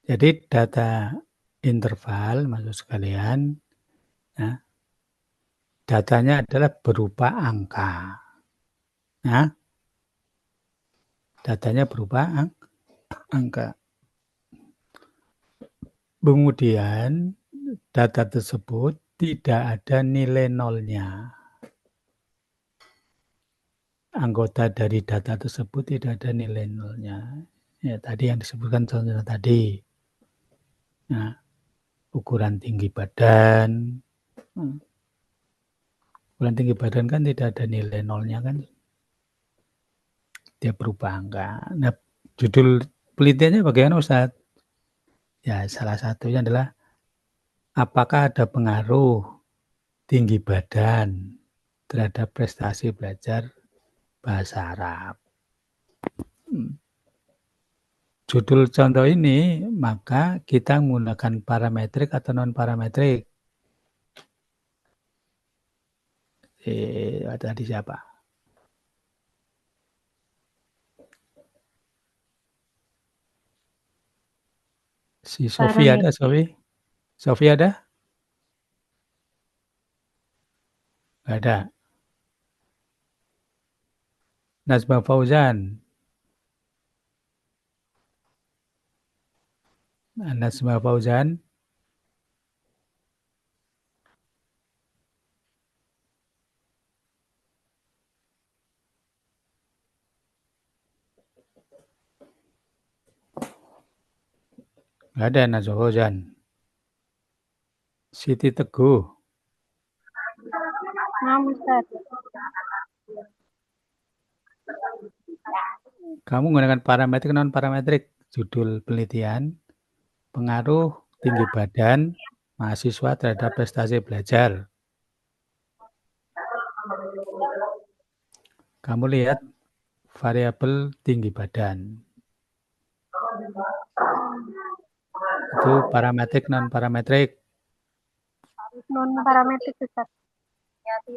jadi data interval, maksud sekalian, nah, datanya adalah berupa angka. Nah, datanya berupa angka. Kemudian data tersebut tidak ada nilai nolnya. Anggota dari data tersebut tidak ada nilai nolnya. Ya, tadi yang disebutkan contohnya tadi. Nah, ukuran tinggi badan. Ukuran tinggi badan kan tidak ada nilai nolnya kan. Dia berupa angka. Nah, judul penelitiannya bagaimana Ustaz? Ya, salah satunya adalah apakah ada pengaruh tinggi badan terhadap prestasi belajar bahasa Arab. Judul contoh ini, maka kita menggunakan parametrik atau non-parametrik. Tadi siapa? Si Sofi ada, Sofi? Sofi ada? Nggak ada. Nazma Fauzan. Nazma Fauzan. Nggak ada Nazma Fauzan. Siti Teguh. Ustaz. Kamu menggunakan parametrik non-parametrik. Judul penelitian, pengaruh tinggi badan mahasiswa terhadap prestasi belajar. Kamu lihat variabel tinggi badan. Itu parametrik non-parametrik. Non-parametrik, Ustaz.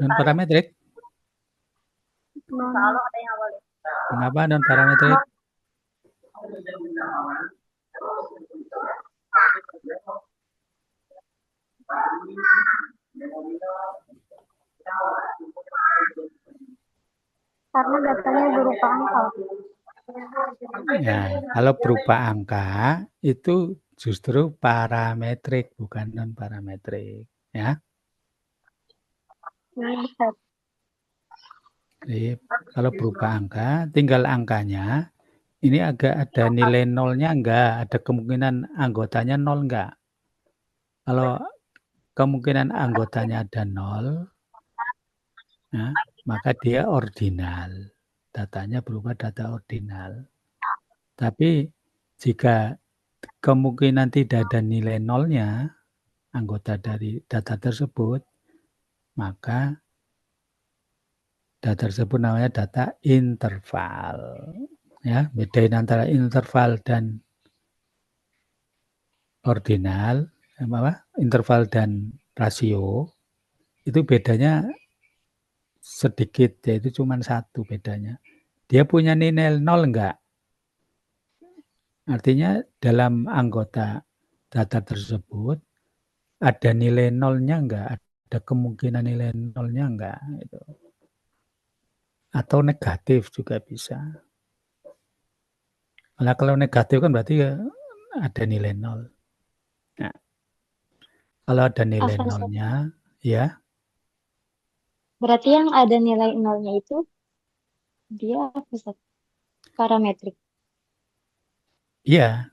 Non-parametrik? Mengapa non-parametrik? Karena datanya berupa angka. Ya, kalau berupa angka itu justru parametrik, bukan non-parametrik. Ya. Jadi, kalau berupa angka, tinggal angkanya, ini agak ada nilai nolnya enggak, ada kemungkinan anggotanya nol enggak. Kalau kemungkinan anggotanya ada nol, ya, maka dia ordinal. Datanya berupa data ordinal. Tapi jika kemungkinan tidak ada nilai nolnya, anggota dari data tersebut, maka data tersebut namanya data interval. Ya, bedain antara interval dan ordinal, interval dan rasio, itu bedanya sedikit, yaitu cuma satu bedanya. Dia punya nilai nol enggak? Artinya dalam anggota data tersebut ada nilai nolnya enggak? Ada kemungkinan nilai nolnya enggak? Itu. Atau negatif juga bisa. Nah, kalau negatif kan berarti ada nilai nol. Nah, kalau ada nilai nolnya, ya. Berarti yang ada nilai nolnya itu dia bisa parametrik. Iya,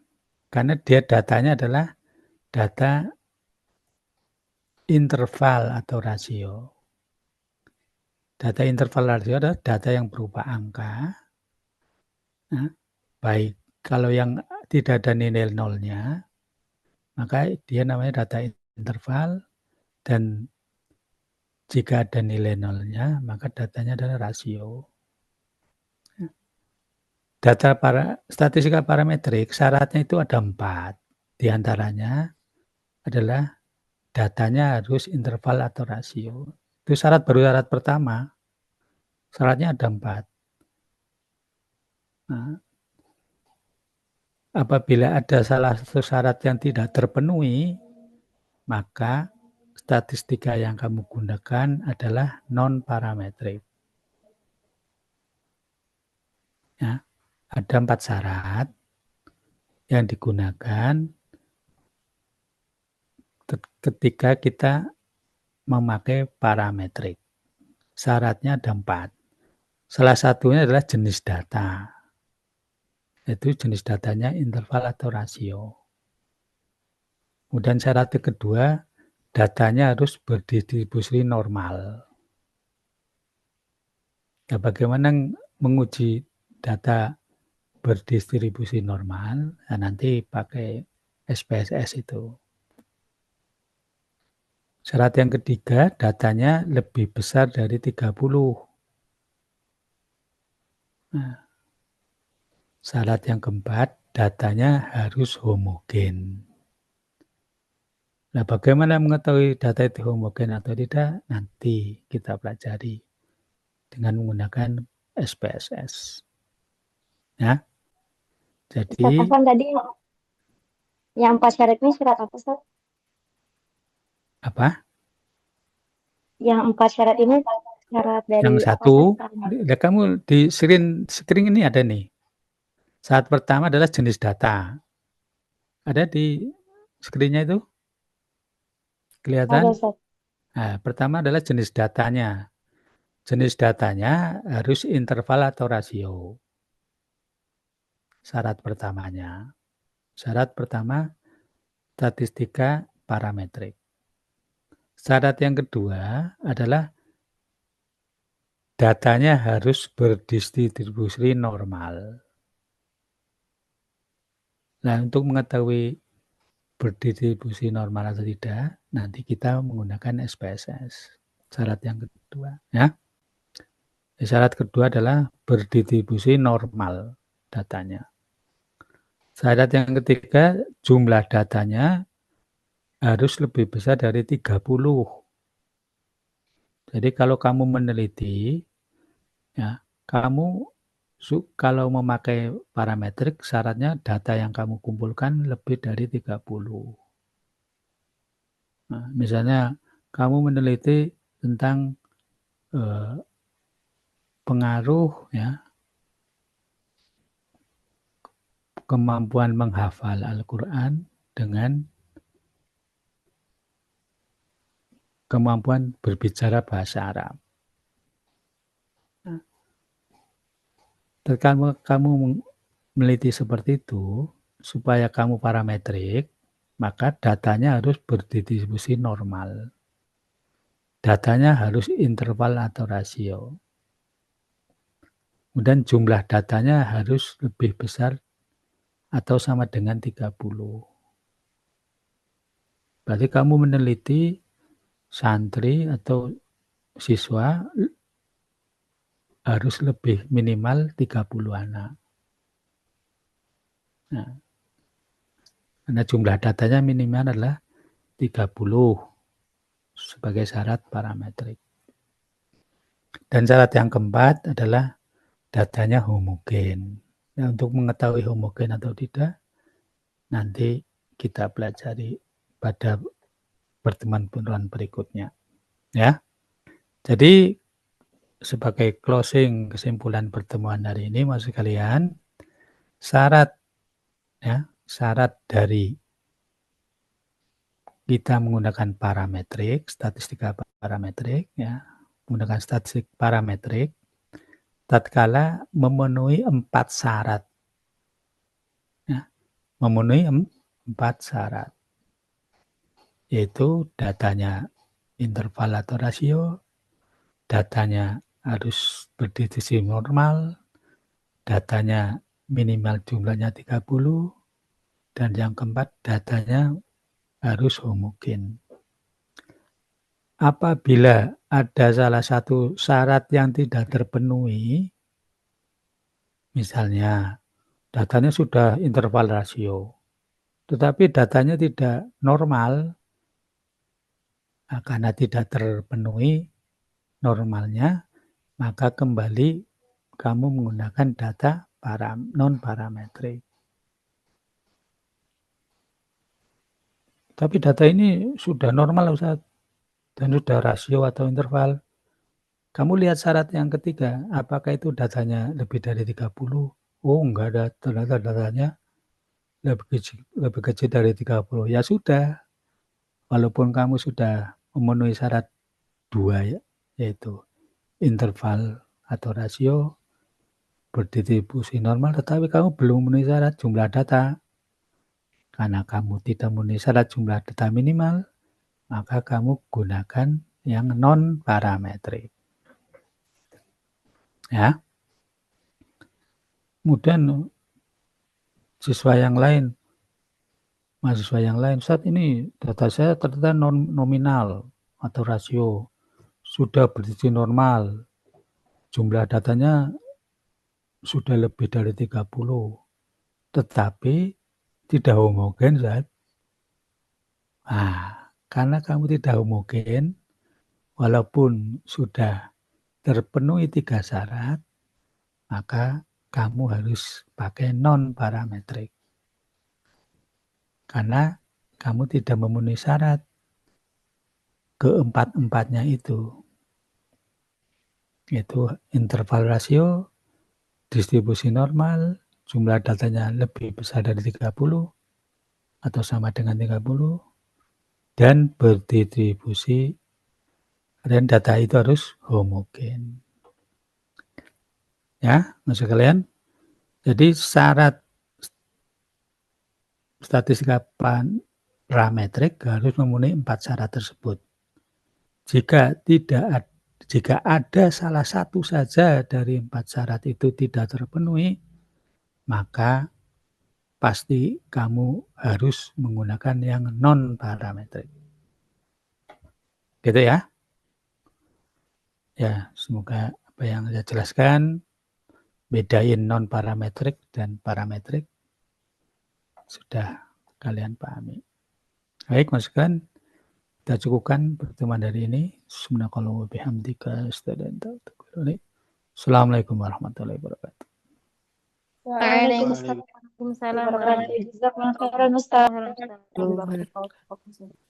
karena dia datanya adalah data interval atau rasio. Data interval rasio adalah data yang berupa angka. Nah, baik, kalau yang tidak ada nilai nolnya, maka dia namanya data interval, dan jika ada nilai nolnya, maka datanya adalah rasio. Data statistika parametrik, syaratnya itu ada 4. Di antaranya adalah datanya harus interval atau rasio. Itu baru syarat pertama. Syaratnya ada 4. Nah, apabila ada salah satu syarat yang tidak terpenuhi, maka statistika yang kamu gunakan adalah non-parametrik. Ya, ada 4 syarat yang digunakan ketika kita memakai parametrik. Syaratnya ada 4. Salah satunya adalah jenis data. Itu jenis datanya interval atau rasio. Kemudian syarat kedua, datanya harus berdistribusi normal. Nah, bagaimana menguji data berdistribusi normal? Nah, nanti pakai SPSS itu. Syarat yang ketiga, datanya lebih besar dari 30. Nah, syarat yang keempat, datanya harus homogen. Nah, bagaimana mengetahui data itu homogen atau tidak? Nanti kita pelajari dengan menggunakan SPSS. Ya. Ustaz Jadi Afan tadi yang 4 syarat ini syarat apa, Ustaz? apa? Yang 4 syarat ini syarat dari Yang apa, satu, Ustaz? kamu di screen ini ada nih. Syarat pertama adalah jenis data. Ada di screen-nya itu? Kelihatan? Ada, Ustaz. Nah, pertama adalah jenis datanya. Jenis datanya harus interval atau rasio. Syarat pertamanya. Syarat pertama, statistika parametrik. Syarat yang kedua adalah datanya harus berdistribusi normal. Nah, untuk mengetahui berdistribusi normal atau tidak, nanti kita menggunakan SPSS. Syarat yang kedua, ya. Syarat kedua adalah berdistribusi normal datanya. Syarat yang ketiga, jumlah datanya harus lebih besar dari 30. Jadi kalau kamu meneliti, ya, kamu kalau memakai parametrik, syaratnya data yang kamu kumpulkan lebih dari 30. Nah, misalnya kamu meneliti tentang pengaruh, ya, kemampuan menghafal Al-Quran dengan kemampuan berbicara bahasa Arab. Nah, kamu meneliti seperti itu, supaya kamu parametrik, maka datanya harus berdistribusi normal. Datanya harus interval atau rasio. Kemudian jumlah datanya harus lebih besar atau sama dengan 30. Berarti kamu meneliti santri atau siswa harus lebih minimal 30 anak. Nah, karena jumlah datanya minimal adalah 30 sebagai syarat parametrik. Dan syarat yang keempat adalah datanya homogen. Nah, untuk mengetahui homogen atau tidak, nanti kita pelajari pada pertemuan-pertemuan berikutnya. Ya. Jadi sebagai closing kesimpulan pertemuan hari ini, Mas sekalian, syarat dari kita menggunakan parametrik, statistika parametrik, ya, menggunakan statistik parametrik, tatkala memenuhi 4 syarat, ya, memenuhi 4 syarat, yaitu datanya interval atau rasio, datanya harus berdistribusi normal, datanya minimal jumlahnya 30, dan yang keempat datanya harus homogen. Apabila ada salah satu syarat yang tidak terpenuhi, misalnya datanya sudah interval rasio, tetapi datanya tidak normal, nah, karena tidak terpenuhi normalnya, maka kembali kamu menggunakan data non-parametrik. Tapi data ini sudah normal, Ustaz, dan sudah rasio atau interval. Kamu lihat syarat yang ketiga, apakah itu datanya lebih dari 30? Oh, enggak ada, ternyata datanya lebih kecil dari 30. Ya sudah, walaupun kamu sudah memenuhi syarat 2, yaitu interval atau rasio, berdistribusi normal, tetapi kamu belum memenuhi syarat jumlah data. Karena kamu tidak memenuhi syarat jumlah data minimal, maka kamu gunakan yang non-parametrik. Ya. Kemudian mahasiswa yang lain, saat ini data saya ternyata nominal. atau rasio sudah berdiri normal, jumlah datanya sudah lebih dari 30, tetapi tidak homogen, Zat. Nah, karena kamu tidak homogen, walaupun sudah terpenuhi 3 syarat, maka kamu harus pakai non-parametrik. Karena kamu tidak memenuhi syarat keempat-empatnya itu, yaitu interval rasio, distribusi normal, jumlah datanya lebih besar dari 30 atau sama dengan 30, dan berdistribusi, dan data itu harus homogen. Ya, maksud kalian? Jadi syarat statistika parametrik harus memenuhi 4 syarat tersebut. Jika ada salah satu saja dari 4 syarat itu tidak terpenuhi, maka pasti kamu harus menggunakan yang non-parametrik. Gitu ya? Ya, semoga apa yang saya jelaskan, bedain non-parametrik dan parametrik, sudah kalian pahami. Baik, masukkan. Kita cukupkan pertemuan hari ini. Subhanakallah wa bihamdika Assalamualaikum warahmatullahi wabarakatuh. Waalaikumsalam warahmatullahi wabarakatuh.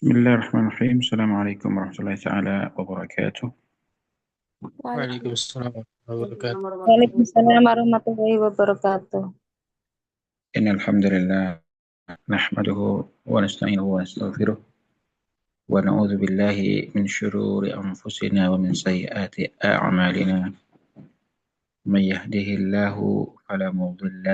بسم الله الرحمن الرحيم. السلام عليكم ورحمة الله تعالى وبركاته. Waalaikumsalam warahmatullahi wabarakatuh. Waalaikumsalam warahmatullahi wabarakatuh. إن الحمد لله نحمده ونستعينه ونستغفره ونعوذ بالله من شرور أنفسنا ومن سيئات أعمالنا من يهده الله فلا مضل